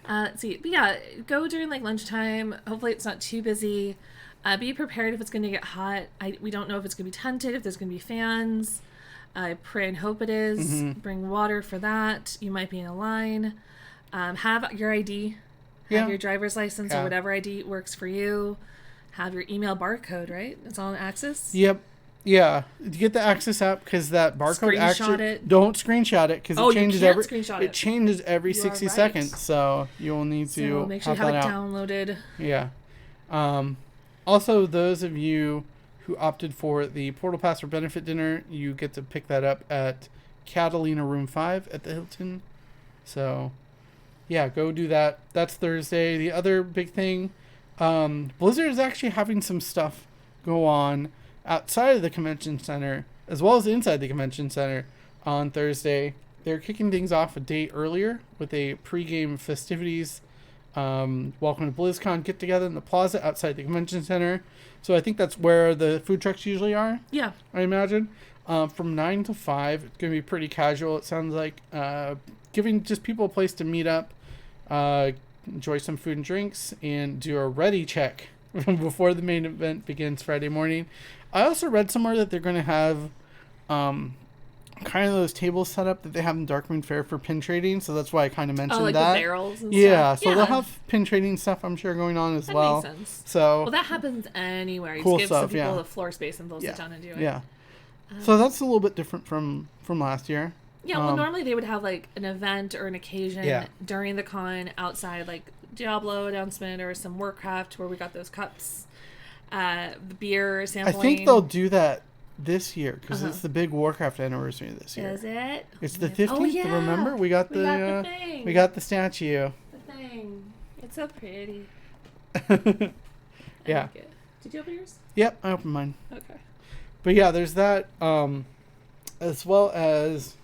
let's see. But yeah, go during like lunchtime. Hopefully it's not too busy. Be prepared if it's going to get hot. We don't know if it's going to be tented, if there's going to be fans. I pray and hope it is. Mm-hmm. Bring water for that. You might be in a line. Have your ID. Yeah. Have your driver's license or Yeah. whatever ID works for you. Have your email barcode, right? It's all on Access. Yep. Yeah. Get the Access app because that barcode actually it. don't screenshot it because it changes you can't screenshot it. It changes every You are 60 right. seconds. So you will need to So make sure you have it downloaded. Yeah. Also, those of you who opted for the Portal Pass for Benefit Dinner, you get to pick that up at Catalina Room 5 at the Hilton. So, yeah, go do that. That's Thursday. The other big thing, Blizzard is actually having some stuff go on outside of the convention center, as well as inside the convention center on Thursday. They're kicking things off a day earlier with a pregame festivities welcome to BlizzCon get together in the plaza outside the convention center. So I think that's where the food trucks usually are. Yeah. I imagine. From 9 to 5, it's going to be pretty casual. It sounds like giving just people a place to meet up, enjoy some food and drinks, and do a ready check before the main event begins Friday morning. I also read somewhere that they're going to have kind of those tables set up that they have in Darkmoon Fair for pin trading, so that's why I kind of mentioned like that. the barrels and yeah, stuff. So they'll have pin trading stuff, I'm sure, going on as that well. Makes sense. So well, that happens anywhere. You cool just give some stuff, people yeah. the floor space and they'll sit down and do it. Yeah. So that's a little bit different from last year. Yeah, well, normally they would have like an event or an occasion during the con outside, like Diablo announcement or some Warcraft where we got those cups, the beer sampling. I think they'll do that this year because it's the big Warcraft anniversary this year. Is it? It's the 15th. Oh, yeah. Remember, we got the thing. we got the statue. The thing. It's so pretty. Yeah. Like it. Did you open yours? Yep, I opened mine. Okay. But yeah, there's that, as well as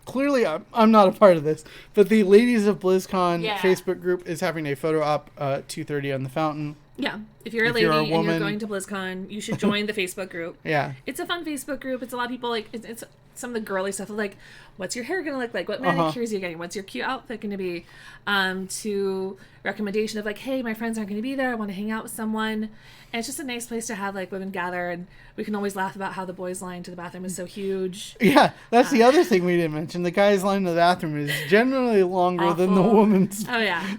clearly I'm not a part of this, but the Ladies of BlizzCon Facebook group is having a photo op 2:30 on the fountain. Yeah, if you're a lady and you're going to BlizzCon, you should join the Facebook group. Yeah, it's a fun Facebook group. It's a lot of people like it's some of the girly stuff like, what's your hair gonna look like? What manicures are you getting? What's your cute outfit gonna be? To recommendation of like, hey, my friends aren't gonna be there. I want to hang out with someone. And it's just a nice place to have like women gather, and we can always laugh about how the boys' line to the bathroom is so huge. Yeah, that's the other thing we didn't mention. The guys' line to the bathroom is generally longer than the woman's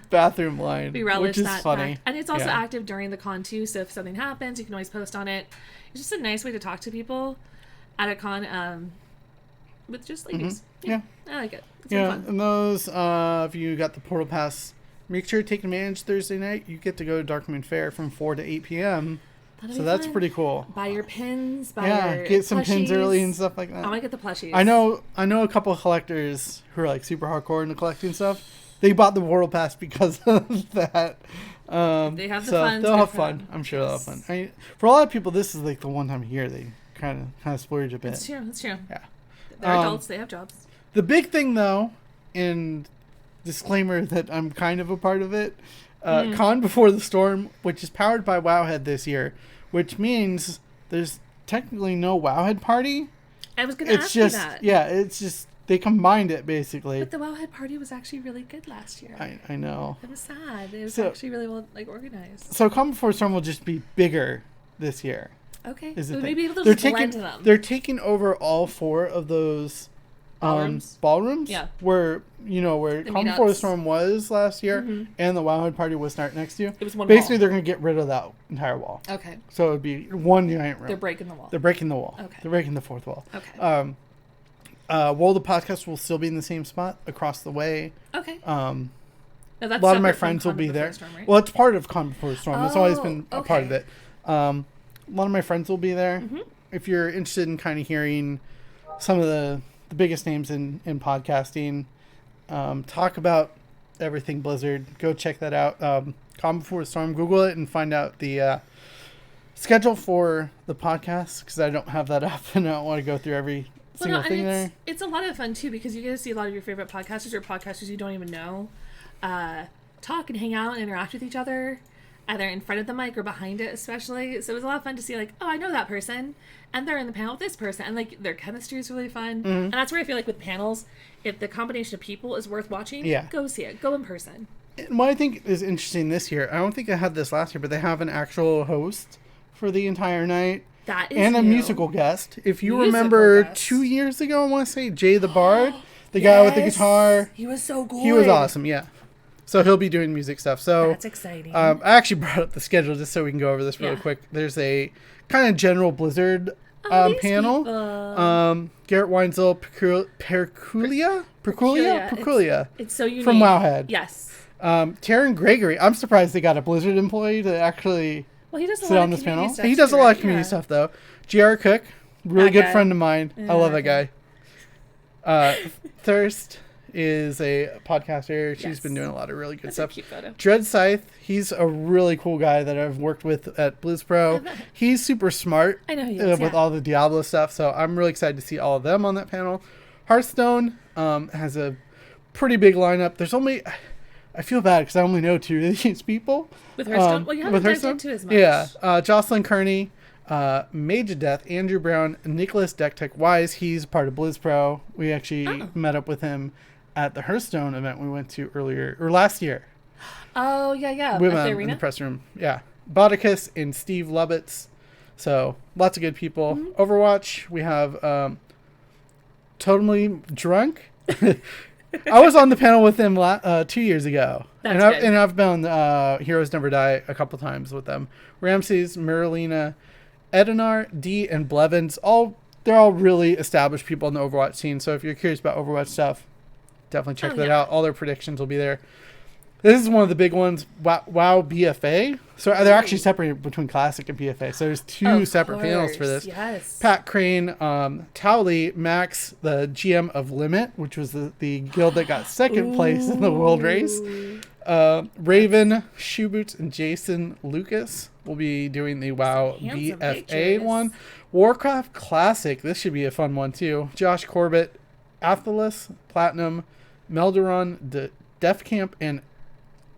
bathroom line. We relish which is that funny. fact. And it's also active during the con too, so if something happens, you can always post on it. It's just a nice way to talk to people at a con with just ladies. Yeah. I like it. It's Yeah, fun. and those, if you got the Portal Pass, make sure to take advantage Thursday night. You get to go to Darkmoon Fair from 4 to 8 p.m. So that's fun. Pretty cool. Buy your pins. Buy your get some pins plushies. early and stuff like that. I want to get the plushies. I know a couple of collectors who are like super hardcore into collecting stuff. They bought the Portal Pass because of that. They have the fun. They'll have fun. I'm sure they'll have fun. For a lot of people, this is like the one time a year they kind of splurge a bit. That's true. Yeah. They're adults. They have jobs. The big thing, though, and disclaimer that I'm kind of a part of it, Con Before the Storm, which is powered by Wowhead this year, which means there's technically no Wowhead party. I was going to ask you that. Yeah, it's just, they combined it, basically. But the Wowhead party was actually really good last year. I know. It was sad. It was actually really well organized. So Con Before the Storm will just be bigger this year. Okay. So maybe it'll just blend them. They're taking over all 4 of those ballrooms. Yeah. Where Con Before the Storm was last year, and the Wowhead party was start next year. It was one Basically, wall. they're going to get rid of that entire wall. Okay. So it would be one giant room. They're breaking the wall. They're breaking the wall. Okay. They're breaking the 4th wall. Okay. World of Podcast will still be in the same spot across the way. Okay. A lot of my friends will be there. Storm, right? Well, it's part of Con Before the Storm. It's always been a part of it. A lot of my friends will be there. If you're interested in kind of hearing some of the biggest names in podcasting, talk about everything Blizzard, go check that out. Con Before the Storm, Google it and find out the schedule for the podcast, because I don't have that up and I don't want to go through every single thing there. It's a lot of fun too because you get to see a lot of your favorite podcasters or podcasters you don't even know talk and hang out and interact with each other, either in front of the mic or behind it, especially. So it was a lot of fun to see, like, oh, I know that person, and they're in the panel with this person, and like their chemistry is really fun. And that's where I feel like with panels, if the combination of people is worth watching, go see it, go in person. And what I think is interesting this year, I don't think I had this last year, but they have an actual host for the entire night. That is and a new. musical guest. If you remember 2 years ago, I want to say, Jay the Bard, the guy with the guitar. He was so good. He was awesome, yeah. So he'll be doing music stuff. So that's exciting. I actually brought up the schedule just so we can go over this really quick. There's a kind of general Blizzard panel. Garrett Weinzel, Perculia. It's so unique. From Wowhead. Yes. Taryn Gregory. I'm surprised they got a Blizzard employee to actually sit on this panel. He does a lot of community stuff, though. J.R. Cook, really good friend of mine. I love that guy. Thirst is a podcaster. She's been doing a lot of really good stuff. Dread Scythe, he's a really cool guy that I've worked with at BlizzPro. He's super smart. I know he is, with all the Diablo stuff, so I'm really excited to see all of them on that panel. Hearthstone has a pretty big lineup. There's only... I feel bad because I only know 2 of these people. With Hearthstone? Well, you haven't dived into as much. Yeah. Jocelyn Kearney, Mage of Death, Andrew Brown, Nicholas Decktech Wise. He's part of BlizzPro. We actually met up with him at the Hearthstone event we went to last year. Oh, yeah. We met in the press room. Yeah. Bodicus and Steve Lubitz. So, lots of good people. Overwatch, we have Totally Drunk. I was on the panel with them 2 years ago. And I've been on Heroes Never Die a couple times with them. Ramses, Marilena, Edinar, D, and Blevins. They're all really established people in the Overwatch scene. So if you're curious about Overwatch stuff, definitely check that out. All their predictions will be there. This is one of the big ones, WoW BFA. So they're actually separated between Classic and BFA. So there's 2 separate panels for this. Yes. Pat Crane, Towley, Max, the GM of Limit, which was the guild that got second place in the world race. Raven, Shoeboots, and Jason Lucas will be doing the WoW BFA one. Warcraft Classic, this should be a fun one too. Josh Corbett, Athelis, Platinum, Melderon, Def Camp, and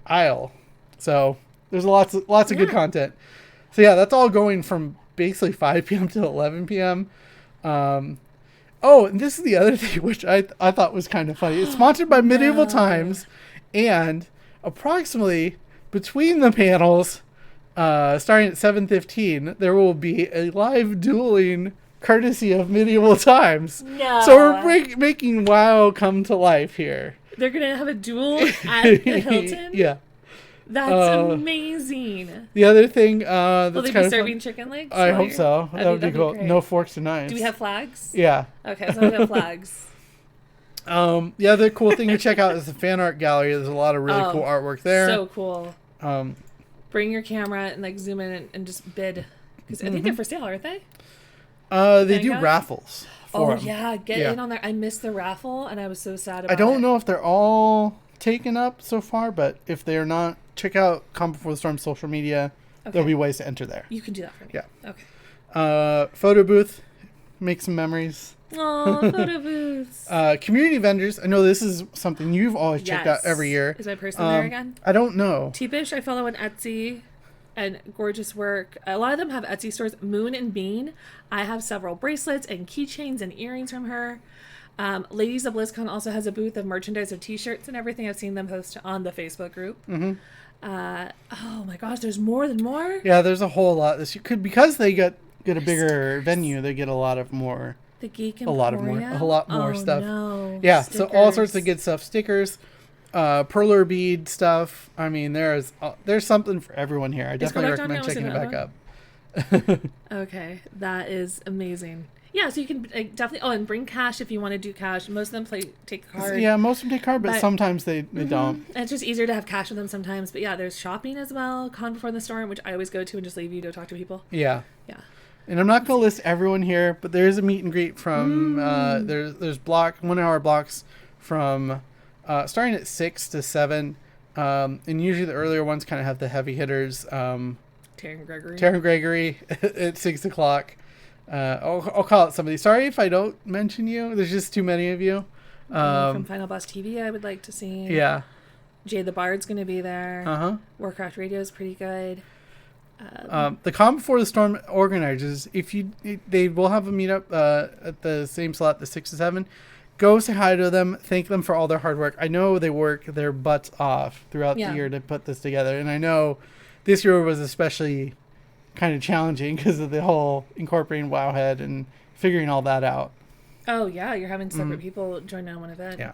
Isle. So there's lots of good content. So yeah, that's all going from basically 5 p.m. to 11 p.m. And this is the other thing which I thought was kind of funny. It's sponsored by Medieval Times, and approximately between the panels, starting at 7:15, there will be a live dueling courtesy of Medieval Times. No. So we're making WoW come to life here. They're going to have a duel at the Hilton? Yeah. That's amazing. The other thing that's will they kind be of serving chicken legs? I hope so. That would be cool. Great. No forks and knives. Do we have flags? Yeah. Okay, so we have flags. The other cool thing to check out is the fan art gallery. There's a lot of really cool artwork there. So cool. Bring your camera and like zoom in and just bid. Because I think they're for sale, aren't they? They do raffles. Yeah, get in on there. I missed the raffle and I was so sad about it. I don't know if they're all taken up so far, but if they're not, check out Calm Before the Storm social media. There'll be ways to enter there. You can do that for me. Yeah. Okay. Photo booth. Make some memories. Oh, photo booths. Community vendors. I know this is something you've always checked out every year. Is my person there again? I don't know. Teepish, I follow on Etsy. And gorgeous work. A lot of them have Etsy stores. Moon and Bean. I have several bracelets and keychains and earrings from her. Ladies of BlizzCon also has a booth of merchandise of t-shirts and everything. I've seen them post on the Facebook group. Oh my gosh, there's more than more. Yeah, there's a whole lot. Because they get a bigger venue. They get a lot more stuff. No. Yeah, Stickers. so all sorts of good stuff. Stickers. Perler bead stuff. I mean, there's something for everyone here. I definitely recommend checking it back up. Okay, that is amazing. Yeah, so you can definitely. Oh, and bring cash if you want to do cash. Most of them take card. Yeah, most of them take card, but sometimes they don't. And it's just easier to have cash with them sometimes. But yeah, there's shopping as well. Con Before the Storm, which I always go to and just leave you to talk to people. Yeah. Yeah. And I'm not going to list everyone here, but there's a meet and greet from there's 1 hour blocks from starting at 6 to 7. And usually the earlier ones kind of have the heavy hitters. Taryn Gregory at 6 o'clock. I'll call out somebody. Sorry if I don't mention you. There's just too many of you. From Final Boss TV, I would like to see. Yeah. Jay the Bard's going to be there. Uh-huh. Warcraft Radio is pretty good. The Calm Before the Storm organizers, they will have a meetup at the same slot, the 6 to 7. Go say hi to them. Thank them for all their hard work. I know they work their butts off throughout the year to put this together. And I know this year was especially kind of challenging because of the whole incorporating Wowhead and figuring all that out. Oh, yeah. You're having separate people join on one event. Yeah.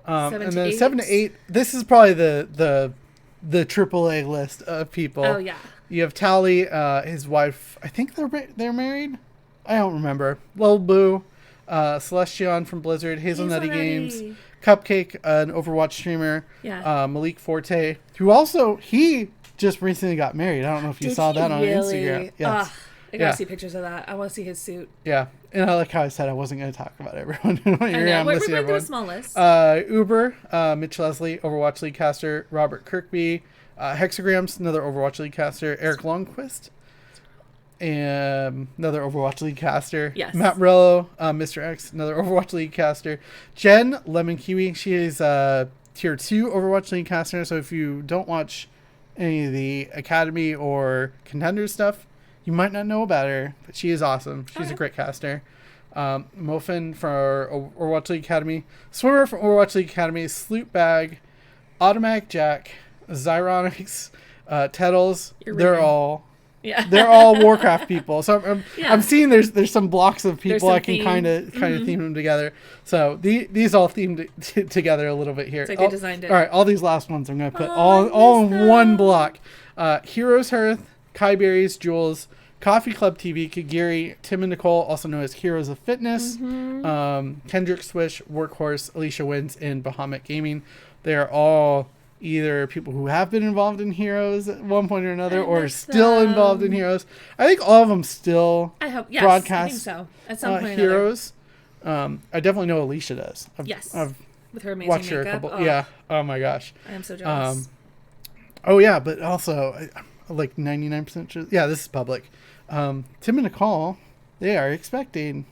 7 to 8. This is probably the AAA list of people. Oh, yeah. You have Tally, his wife. I think they're married. I don't remember. Lil Boo, Celestion from Blizzard, Hazelnutty Games, Cupcake, an Overwatch streamer. Yeah. Malik Forte, who also he just recently got married. I don't know if you saw that on Instagram. Yes. I gotta see pictures of that. I want to see his suit. Yeah, and I like how I said I wasn't going to talk about everyone. I know. We're going to do a small list. Uber, Mitch Leslie, Overwatch League caster, Robert Kirkby, Hexagrams, another Overwatch League caster, Eric Longquist, and another Overwatch League caster. Yes. Matt Morello, Mr. X, another Overwatch League caster. Jen Lemon Kiwi, she is tier 2 Overwatch League caster. So if you don't watch any of the Academy or Contender stuff, you might not know about her, but she is awesome. She's a great caster. Mofin for Overwatch League Academy. Swimmer from Overwatch League Academy. Sloop Bag. Automatic Jack. Xyronics. Tettles. They're all Warcraft people. So I'm seeing there's some blocks of people I can kind of theme them together. So these all themed together a little bit here. It's like they designed it. All right, all these last ones I'm going to put all in one block. Heroes Hearth. Kai Berries, Jules, Coffee Club TV, Kagiri, Tim and Nicole, also known as Heroes of Fitness, Kendrick Swish, Workhorse, Alicia Wins, and Bahamut Gaming. They are all either people who have been involved in Heroes at one point or another, or still involved in Heroes. I think all of them still broadcast I think so. At some point Heroes. I definitely know Alicia does. I've with her amazing watched her makeup. a couple. Yeah. Oh my gosh. I am so jealous. But also, like 99% sure. Yeah, this is public. Tim and Nicole, they are expecting.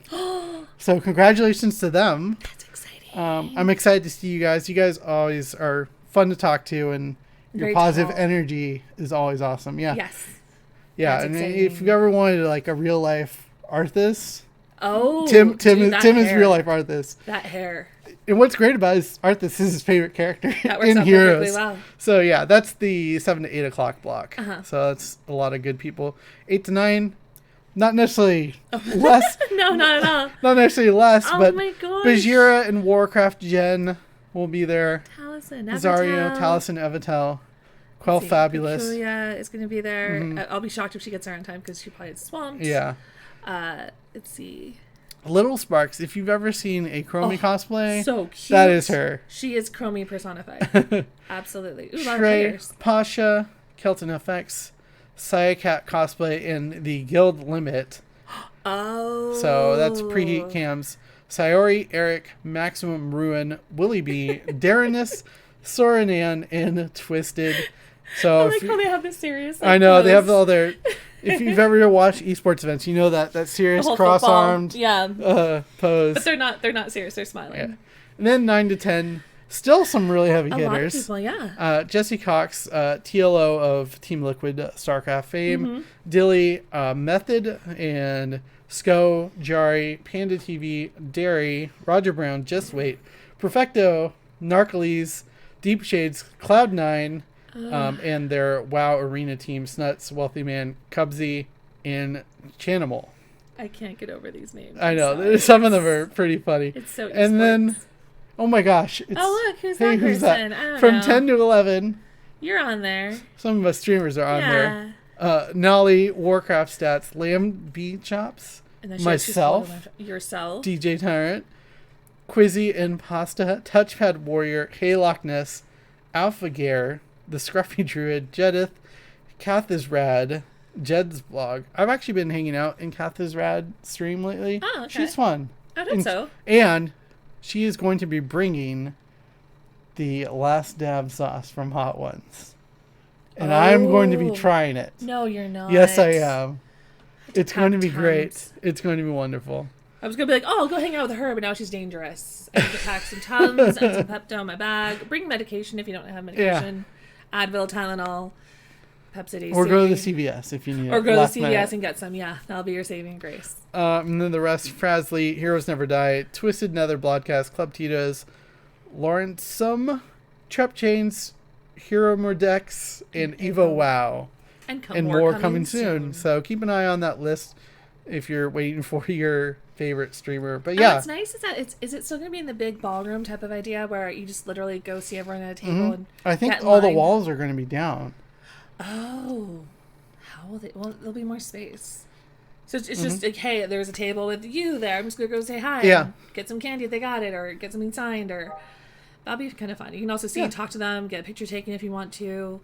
So congratulations to them. That's exciting. I'm excited to see you guys. You guys always are fun to talk to, and your Very positive tall. energy is always awesome. Yeah. Yes. Yeah, That's and exciting. if you ever wanted like a real life Arthas, Tim is real life Arthas. That hair. And what's great about it is Arthas is his favorite character That works in out Heroes. perfectly well. So yeah, that's the 7 to 8 o'clock block. Uh-huh. So that's a lot of good people. 8 to 9, not necessarily less. No, not at all. Not necessarily less, Oh but my gosh. Bajira and Warcraft Jen will be there. Taliesin, Zario, Taliesin, Evitel, Quell Fabulous. Julia is going to be there. I'll be shocked if she gets there on time because she probably gets swamped. Yeah. Let's see. Little Sparks, if you've ever seen a Chromie cosplay, So cute. that is her. She is Chromie personified. Absolutely. Ooh, a lot of Shrey, players. Pasha, Kelton FX, Cat cosplay in the Guild Limit. Oh. So that's preheat cams. Sayori, Eric, Maximum Ruin, Willie B, Darrenus, Soranan, and Twisted. So I like how they have this serious. I know pose. they have all their. If you've ever watched esports events, you know that serious The whole cross-armed football. pose. But they're not serious. They're smiling. Yeah. And then 9 to 10, still some really heavy A hitters. lot of people, yeah. Jesse Cox, TLO of Team Liquid StarCraft fame, Dilly, Method, and Sko, Jari, Panda TV, Derry, Roger Brown, Just Wait, Perfecto, Narcoles, Deep Shades, Cloud9, and their WoW Arena team, Snuts, Wealthy Man, Cubsy, and Chanimal. I can't get over these names. I know. Sorry. Some of them are pretty funny. It's so And then, esports. oh my gosh. It's, Oh, look, who's hey, that who's person? that? I don't From know. 10 to 11, You're on there. some of us streamers are on Yeah. there. Nolly, Warcraft Stats, Lamb B Chops, And then she has two myself, photos of yourself. DJ Tyrant, Quizzy and Pasta, Touchpad Warrior, Hey Loch Ness, Alpha Gare, The Scruffy Druid, Jedith, Kath is Rad, Jed's Vlog. I've actually been hanging out in Kath is Rad stream lately. Oh, okay. She's fun. I hope so. And she is going to be bringing the Last Dab sauce from Hot Ones. And I'm going to be Oh. trying it. No, you're not. Yes, I am. It's going to be pack great. Tums. It's going to be wonderful. I was going to be like, oh, I'll go hang out with her, but now she's dangerous. I need to pack some Tums and some Pepto in my bag. Bring medication if you don't have medication. Advil, Tylenol, Pepsid-AC. Or go to the CVS if you need it. Or go to the CVS and get some. Yeah, that'll be your saving grace. And then the rest, Frasley, Heroes Never Die, Twisted Nether, Bloodcast, Club Tito's, Lawrence, Trap Chains, Hero Mordex, and Evo WoW. And more coming soon. So keep an eye on that list if you're waiting for your favorite streamer. But yeah. What's nice is that is it still going to be in the big ballroom type of idea where you just literally go see everyone at a table and I think get in all the line? walls are going to be down. Oh. How will they? Well, there'll be more space. So it's just like, hey, there's a table with you there. I'm just going to go say hi. Yeah. And get some candy if they got it, or get something signed, or that'll be kind of fun. You can also see and talk to them, get a picture taken if you want to.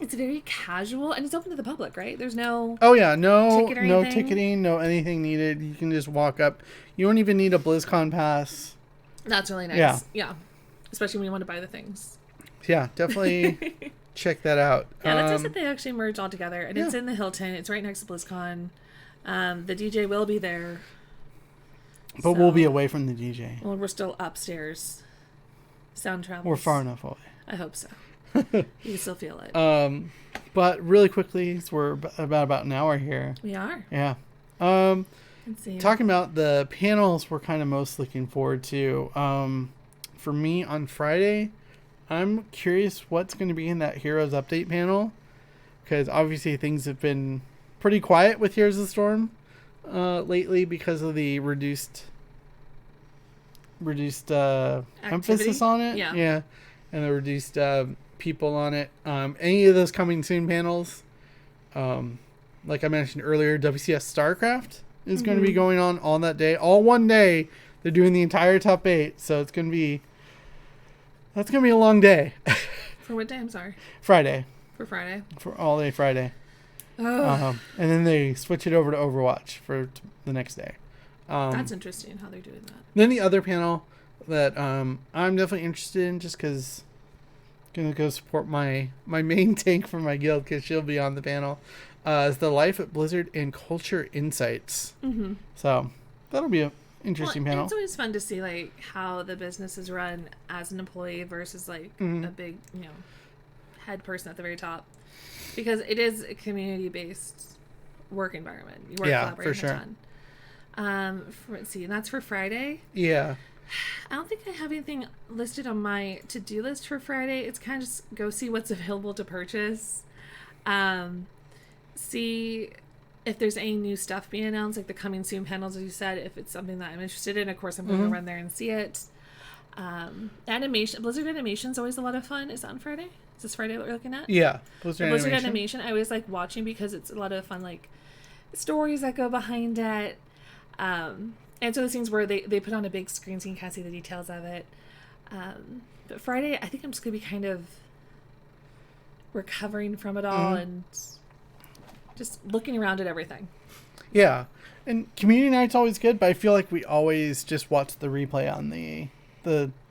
It's very casual, and it's open to the public, right? There's no ticket or no anything? ticketing, no anything needed. You can just walk up. You don't even need a BlizzCon pass. That's really nice. Yeah. Especially when you want to buy the things. Yeah, definitely check that out. Yeah, that's nice that they actually merge all together. And it's in the Hilton. It's right next to BlizzCon. The DJ will be there. But we'll be away from the DJ. Well, we're still upstairs. Sound travels. We're far enough away. I hope so. You can still feel it. But really quickly, so we're about an hour here. We are. Yeah. Let's see. Talking about the panels we're kind of most looking forward to. For me on Friday, I'm curious what's going to be in that Heroes Update panel. Because obviously things have been pretty quiet with Heroes of the Storm lately because of the reduced emphasis on it. Yeah. And the reduced people on it. Any of those coming soon panels, like I mentioned earlier, WCS StarCraft is going to be going on that day. All one day. They're doing the entire top 8, so that's going to be a long day. For what day? I'm sorry. Friday. For Friday. For all day Friday. Oh. And then they switch it over to Overwatch for the next day. That's interesting how they're doing that. Then the other panel that I'm definitely interested in, just because I'm going to go support my main tank for my guild, because she'll be on the panel, is the Life at Blizzard and Culture Insights. Mm-hmm. So that'll be an interesting panel. It's always fun to see like how the business is run as an employee versus like a big, head person at the very top. Because it is a community-based work environment. You work collaborating for sure. a ton. Let's see, and that's for Friday. Yeah. I don't think I have anything listed on my to-do list for Friday. It's kind of just go see what's available to purchase. See if there's any new stuff being announced, like the coming soon panels, as you said. If it's something that I'm interested in, of course, I'm going to run there and see it. Blizzard Animation is always a lot of fun. Is that on Friday? Is this Friday what we're looking at? Yeah. Blizzard Animation, I always like watching because it's a lot of fun, like stories that go behind it. And so those things where they put on a big screen so you can kind of see the details of it. But Friday, I think I'm just going to be kind of recovering from it all and just looking around at everything. Yeah. And community night's always good, but I feel like we always just watch the replay on the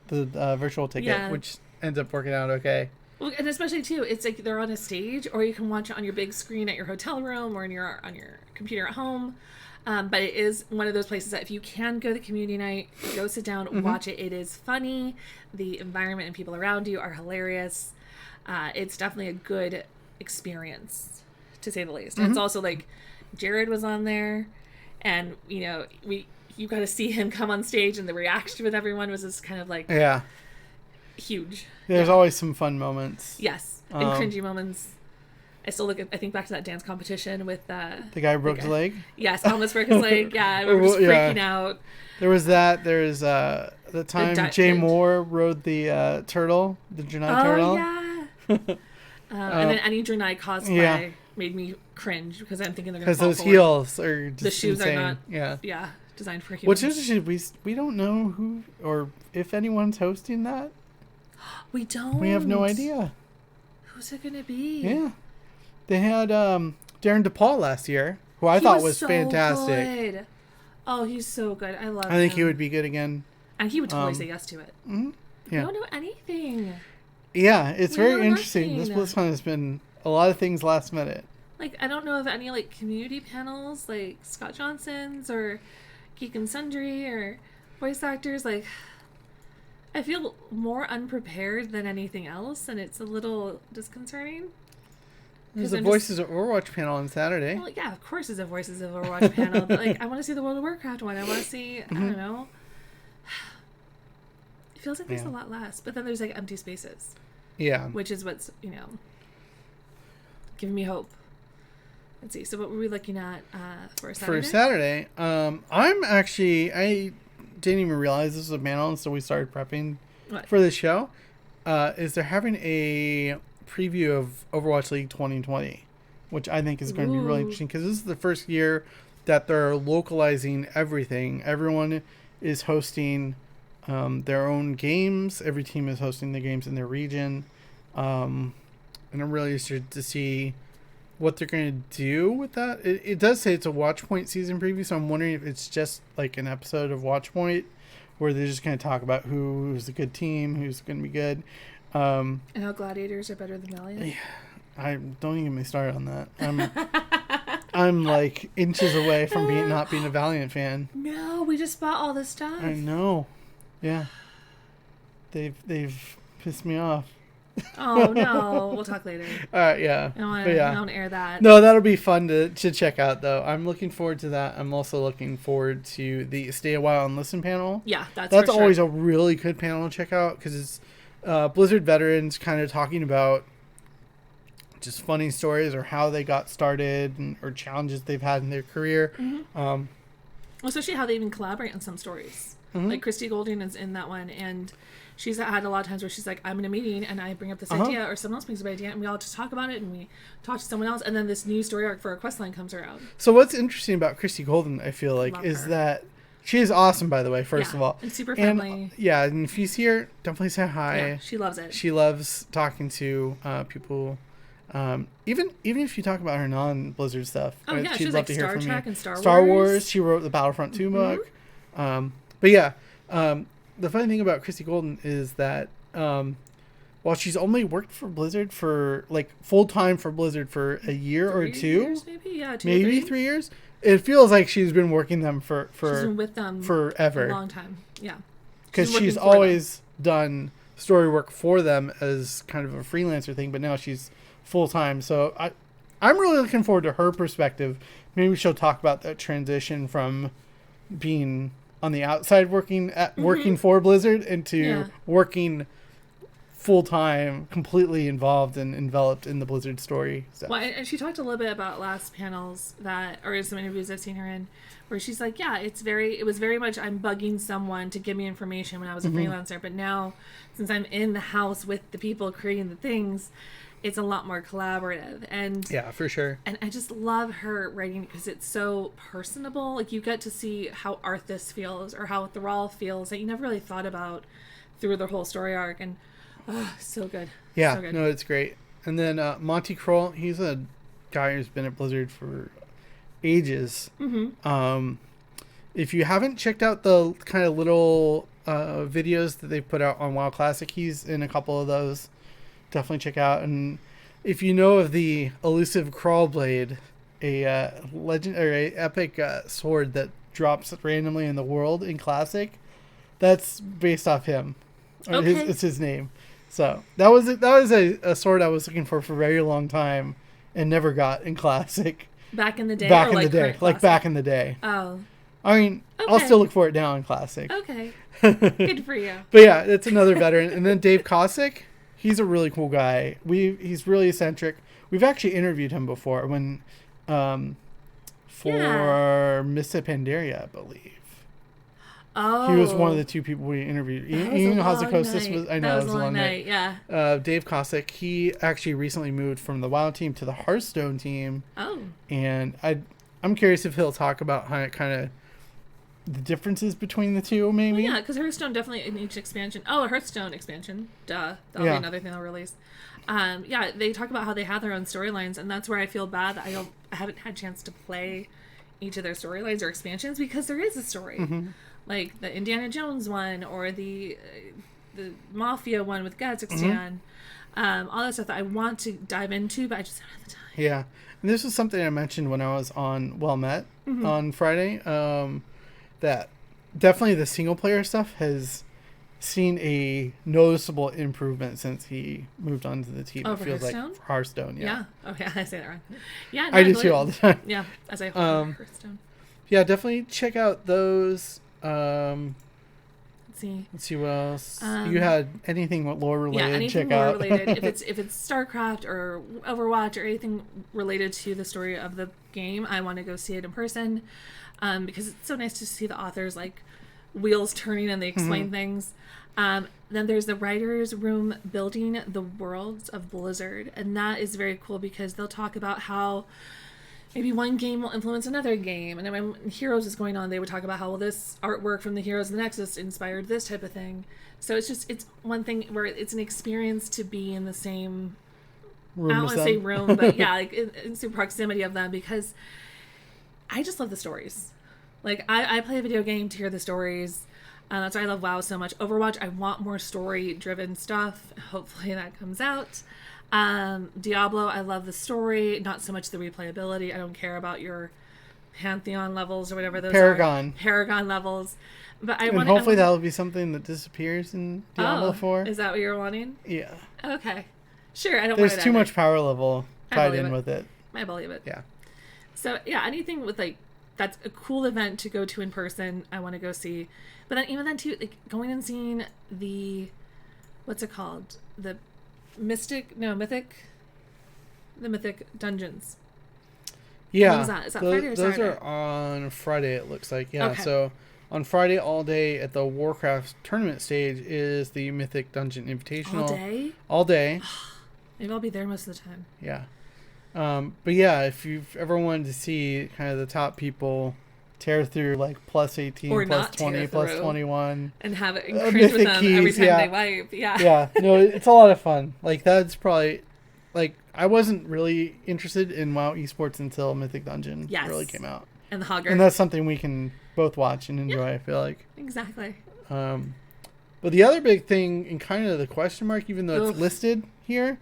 virtual ticket, which ends up working out okay. Well, and especially too, it's like they're on a stage, or you can watch it on your big screen at your hotel room or on your computer at home. But it is one of those places that if you can go to the community night, go sit down, watch it. It is funny. The environment and people around you are hilarious. It's definitely a good experience, to say the least. And it's also like Jared was on there, and you got to see him come on stage, and the reaction with everyone was just kind of like huge. There's always some fun moments. Yes, and cringy moments. I think back to that dance competition with the guy who broke his leg. Yes, almost broke his leg. Yeah, we were just freaking out. There was that. There's the time Jay Moore rode the turtle, the Janai turtle. Oh yeah. And then any Janai cosplay made me cringe because I'm thinking they're going to fall because those forward. heels are just the shoes insane. are not designed for humans. Which is we don't know who or if anyone's hosting that. We don't. We have no idea. Who's it going to be? Yeah. They had Darren DePaul last year, who I thought was so fantastic. Good. Oh, he's so good. I love him. I think he would be good again. And he would totally say yes to it. Mm-hmm. Yeah. We don't know anything. Yeah, it's We very know interesting. nothing. This BlizzCon has been a lot of things last minute. Like, I don't know of any, like, community panels, like Scott Johnson's or Geek and Sundry or voice actors. Like, I feel more unprepared than anything else, and it's a little disconcerting. There's a Voices of Overwatch panel on Saturday. Well, yeah, of course there's a Voices of Overwatch panel, but, like, I want to see the World of Warcraft one. I want to see, I don't know. It feels like there's a lot less, but then there's, like, empty spaces. Yeah. Which is what's, giving me hope. Let's see. So what were we looking at for Saturday? For Saturday, I didn't even realize this was a panel until we started prepping for this show. Is they're having a preview of Overwatch League 2020, which I think is going to be really interesting because this is the first year that they're localizing everything. Everyone is hosting their own games. Every team is hosting the games in their region. And I'm really interested to see what they're going to do with that. It does say it's a Watchpoint season preview, so I'm wondering if it's just like an episode of Watchpoint where they're just going to talk about who's a good team, who's going to be good. And how gladiators are better than Valiant. Yeah, I don't even get me started on that. I'm like inches away from not being a Valiant fan. No, we just bought all this stuff. I know. Yeah. They've pissed me off. Oh no, we'll talk later. Yeah. I don't air that. No, that'll be fun to check out though. I'm looking forward to that. I'm also looking forward to the Stay a While and Listen panel. Yeah, that's always a really good panel to check out because it's Blizzard veterans kind of talking about just funny stories or how they got started or challenges they've had in their career. Mm-hmm. Especially how they even collaborate on some stories. Mm-hmm. Like Christy Golding is in that one, and she's had a lot of times where she's like, I'm in a meeting and I bring up this idea, or someone else brings up an idea, and we all just talk about it, and we talk to someone else, and then this new story arc for a quest line comes around. So what's interesting about Christy Golden, I feel like, is that she is awesome, by the way, first of all. And super friendly. And if you see her, definitely say hi. Yeah, she loves it. She loves talking to people. Even if you talk about her non-Blizzard stuff. Oh, yeah, she'd she's love like to hear Star from Trek you. and Star Wars. Star Wars. She wrote the Battlefront 2 book. But yeah, the funny thing about Christy Golden is that while she's only worked for Blizzard for like full-time for Blizzard for a year or 2 years, maybe 3 years, it feels like she's been working them for she's been with them forever, a long time. Yeah, because she's always done story work for them as kind of a freelancer thing, but now she's full-time. So I'm really looking forward to her perspective. Maybe she'll talk about that transition from being on the outside working for Blizzard into working full-time, completely involved and enveloped in the Blizzard story. So. Well, and she talked a little bit about last panels or some interviews I've seen her in, where she's like, yeah, it was very much I'm bugging someone to give me information when I was a freelancer, but now since I'm in the house with the people creating the things, it's a lot more collaborative. And yeah, for sure. And I just love her writing because it's so personable. Like, you get to see how Arthas feels or how Thrall feels that you never really thought about through the whole story arc. And so good. Yeah, so good. No, it's great. And then Monty Kroll, he's a guy who's been at Blizzard for ages. If you haven't checked out the kind of little videos that they put out on WoW Classic, he's in a couple of those. Definitely check out. And if you know of the elusive Crawl Blade, a legend or a epic sword that drops randomly in the world in Classic, that's based off him. Okay. It's his name. So that was a sword I was looking for a very long time and never got in Classic. Back in the day? Back in the day. Oh. I mean, okay. I'll still look for it now in Classic. Okay. Good for you. But yeah, it's another veteran. And then Dave Kosick, he's a really cool guy. He's really eccentric. We've actually interviewed him before when for Miss Pandaria, I believe. Oh. He was one of the 2 people we interviewed. Ian Hazakosis was. I know it was a long night. Yeah. Dave Kosick, he actually recently moved from the WoW team to the Hearthstone team. Oh. And I'm curious if he'll talk about how it kind of the differences between the two, maybe. Well, yeah, because Hearthstone definitely in each expansion. Oh, a Hearthstone expansion. Duh. That'll be another thing they'll release. Yeah, they talk about how they have their own storylines, and that's where I feel bad that I haven't had a chance to play each of their storylines or expansions because there is a story. Like the Indiana Jones one or the Mafia one with Kazakhstan. All that stuff that I want to dive into, but I just don't have the time. Yeah. And this was something I mentioned when I was on Well Met on Friday. That definitely the single player stuff has seen a noticeable improvement since he moved on to the team. Oh, it for feels Hearthstone? like Hearthstone, yeah. Okay, I say that wrong. Yeah, no, I do too all the time. Yeah, as I hold Hearthstone. Yeah, definitely check out those. Let's see what else. You had anything lore related? Yeah, anything check lore out. related. If it's StarCraft or Overwatch or anything related to the story of the game, I want to go see it in person, because it's so nice to see the authors like wheels turning and they explain things. Then there's the writers' room building the worlds of Blizzard, and that is very cool because they'll talk about how maybe one game will influence another game. And then when Heroes is going on, they would talk about how, well, this artwork from the Heroes of the Nexus inspired this type of thing. So it's one thing where it's an experience to be in the same room. I don't want to say room, but yeah, like in the proximity of them, because I just love the stories. Like I play a video game to hear the stories. That's why I love WoW so much. Overwatch, I want more story-driven stuff. Hopefully that comes out. Diablo, I love the story, not so much the replayability. I don't care about your Pantheon levels or whatever those are. Paragon levels. But hopefully that will be something that disappears in Diablo 4. Is that what you're wanting? Yeah. Okay. Sure, I don't There's want it too either. much power level tied in with it. I believe it. Yeah. So, yeah, anything with, like, that's a cool event to go to in person, I want to go see. But then, even then, too, like, going and seeing the, what's it called? The Mythic Dungeons. Yeah. When is that? Is that Friday or Saturday? Those are on Friday, it looks like. Yeah, okay. So on Friday all day at the Warcraft tournament stage is the Mythic Dungeon Invitational. All day? All day. Maybe I'll be there most of the time. Yeah. But yeah, if you've ever wanted to see kind of the top people tear through like plus 18, or plus 20, plus 21. And have it cringe with them keys, every time they wipe. Yeah. Yeah. No, it's a lot of fun. Like that's probably, like I wasn't really interested in WoW esports until Mythic Dungeon really came out. And the Hogger. And that's something we can both watch and enjoy, I feel like. Exactly. But the other big thing, and kind of the question mark, even though it's listed here,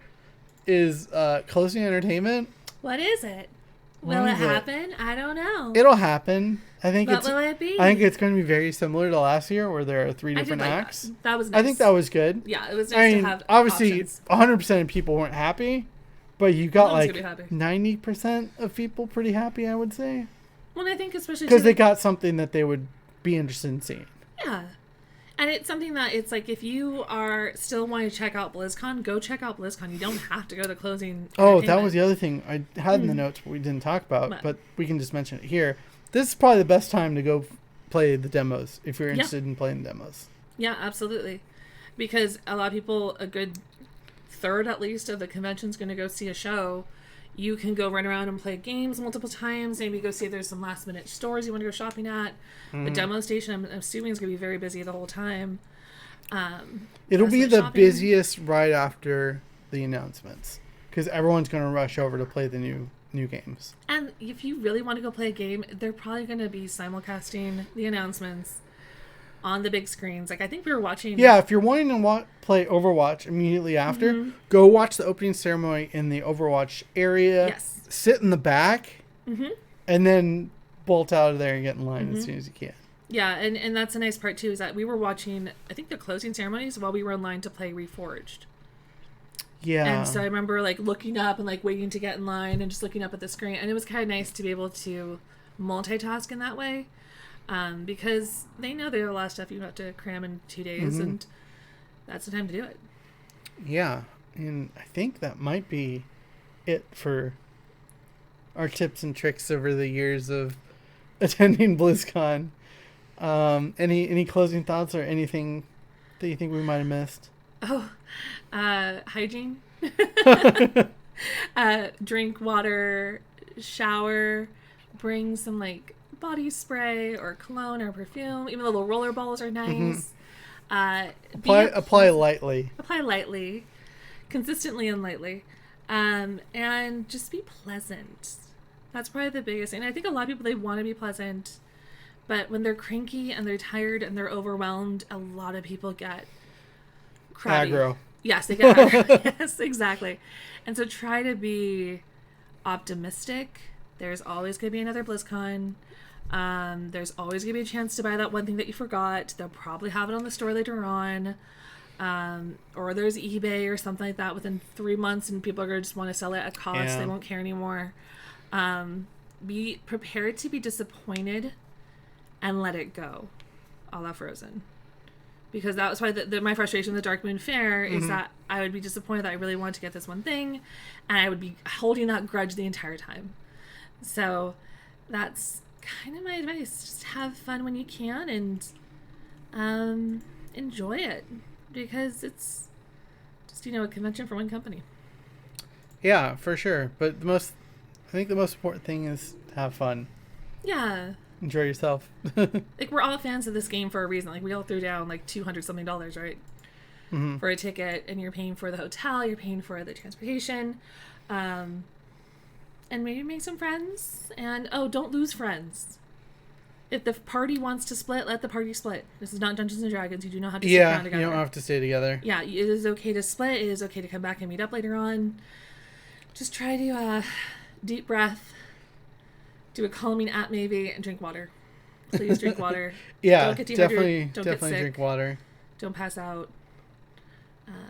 is closing entertainment. What is it? Will it happen? I don't know. It'll happen. I think what will it be? I think it's going to be very similar to last year, where there are 3 different acts. That was nice. I think that was good. Yeah, it was nice to have obviously, options. 100% of people weren't happy, but you got like gonna be happy. 90% of people pretty happy, I would say. Well, I think especially because they got something that they would be interested in seeing. Yeah. And it's something that it's like, if you are still wanting to check out BlizzCon, go check out BlizzCon. You don't have to go to closing. Oh, that was the other thing I had in the notes, but we didn't talk about, but we can just mention it here. This is probably the best time to go play the demos if you're interested in playing demos. Yeah, absolutely. Because a lot of people, a good third at least of the convention's going to go see a show. You can go run around and play games multiple times. Maybe go see if there's some last minute stores you want to go shopping at. The demo station, I'm assuming, is going to be very busy the whole time. It'll be the busiest right after the announcements, because everyone's going to rush over to play the new games. And if you really want to go play a game, they're probably going to be simulcasting the announcements on the big screens. Like, I think we were watching... Yeah, if you're wanting to play Overwatch immediately after, go watch the opening ceremony in the Overwatch area. Yes. Sit in the back, and then bolt out of there and get in line as soon as you can. Yeah, and that's a nice part, too, is that we were watching, I think, the closing ceremonies while we were in line to play Reforged. Yeah. And so I remember, like, looking up and, like, waiting to get in line and just looking up at the screen. And it was kind of nice to be able to multitask in that way. Because they know there's a lot of stuff you have to cram in 2 days, and that's the time to do it. Yeah, and I think that might be it for our tips and tricks over the years of attending BlizzCon. Any closing thoughts or anything that you think we might have missed? Oh, hygiene. Drink water, shower, bring some, like, body spray or cologne or perfume. Even though the roller balls are nice. Apply lightly. Apply lightly, consistently and lightly, and just be pleasant. That's probably the biggest thing. I think a lot of people, they want to be pleasant, but when they're cranky and they're tired and they're overwhelmed, a lot of people get crabby. Aggro. Yes, they get aggro. Yes, exactly. And so try to be optimistic. There's always going to be another BlizzCon. There's always going to be a chance to buy that one thing that you forgot. They'll probably have it on the store later on. Or there's eBay or something like that within 3 months, and people are going to just want to sell it at cost. Yeah. They won't care anymore. Be prepared to be disappointed and let it go, a la Frozen. Because that was why my frustration with the Dark Moon Fair is that I would be disappointed that I really wanted to get this one thing, and I would be holding that grudge the entire time. So that's kind of my advice. Just have fun when you can, and enjoy it, because it's just, a convention for one company. Yeah, for sure. But I think the most important thing is to have fun. Yeah. Enjoy yourself. Like, we're all fans of this game for a reason. Like, we all threw down like $200 something, right? For a ticket, and you're paying for the hotel, you're paying for the transportation, and maybe make some friends. And don't lose friends. If the party wants to split, let the party split. This is not Dungeons and Dragons. You do not have to sit around together. You don't have to stay together. Yeah, it is okay to split. It is okay to come back and meet up later on. Just try to deep breath, do a calming app maybe, and drink water. Please drink water. Yeah, don't get dehydrated. definitely Don't get sick. drink water. Don't pass out.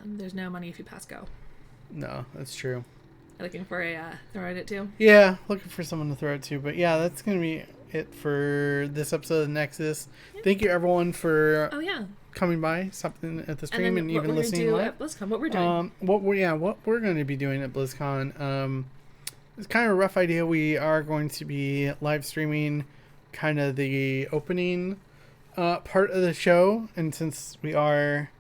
There's no money if you pass go. No, that's true. You're looking for a throw at it too? Yeah, looking for someone to throw it to. But yeah, that's going to be it for this episode of Nexus. Yep. Thank you, everyone, for coming by, stopping at the stream, and even listening live. At BlizzCon, what we're doing. What we're going to be doing at BlizzCon. It's kind of a rough idea. We are going to be live streaming kind of the opening part of the show, and since we are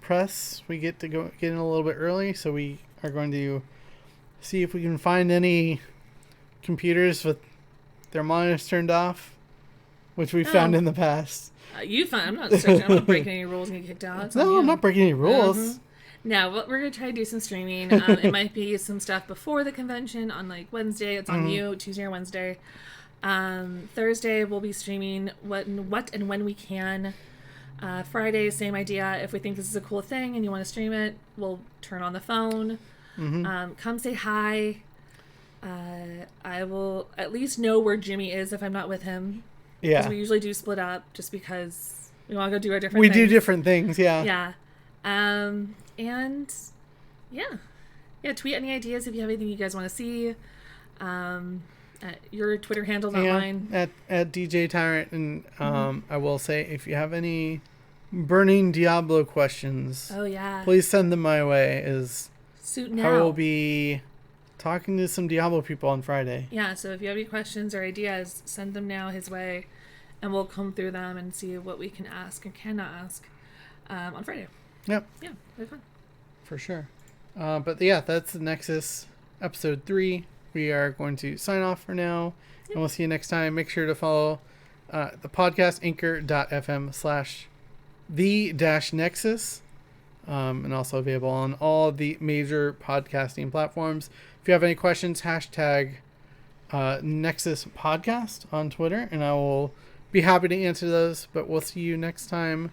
press, we get in a little bit early, so we are going to see if we can find any computers with their monitors turned off, which we found in the past. You find. I'm not searching. I'm not breaking any rules and get kicked out. No, I'm not breaking any rules. No, but we're going to try to do some streaming. It might be some stuff before the convention on like Wednesday. It's on you, Tuesday or Wednesday. Thursday we'll be streaming what and when we can. Friday, same idea. If we think this is a cool thing and you want to stream it, we'll turn on the phone. Come say hi. I will at least know where Jimmy is if I'm not with him. Yeah. Because we usually do split up just because we want to go do our different things. We do different things, yeah. Yeah. And tweet any ideas if you have anything you guys want to see. Your Twitter handle, not mine. At DJ Tyrant. And I will say, if you have any burning Diablo questions, please send them my way. I will be talking to some Diablo people on Friday. Yeah, so if you have any questions or ideas, send them now his way, and we'll come through them and see what we can ask and cannot ask on Friday. Yep. Yeah, it'll be fun. For sure. But yeah, that's the Nexus episode 3. We are going to sign off for now, and we'll see you next time. Make sure to follow the podcast, anchor.fm/the-nexus, and also available on all the major podcasting platforms. If you have any questions, hashtag Nexus Podcast on Twitter, and I will be happy to answer those. But we'll see you next time.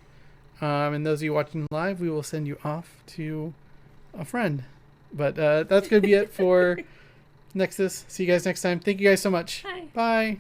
And those of you watching live, we will send you off to a friend. But that's going to be it for Nexus. See you guys next time. Thank you guys so much. Bye. Bye.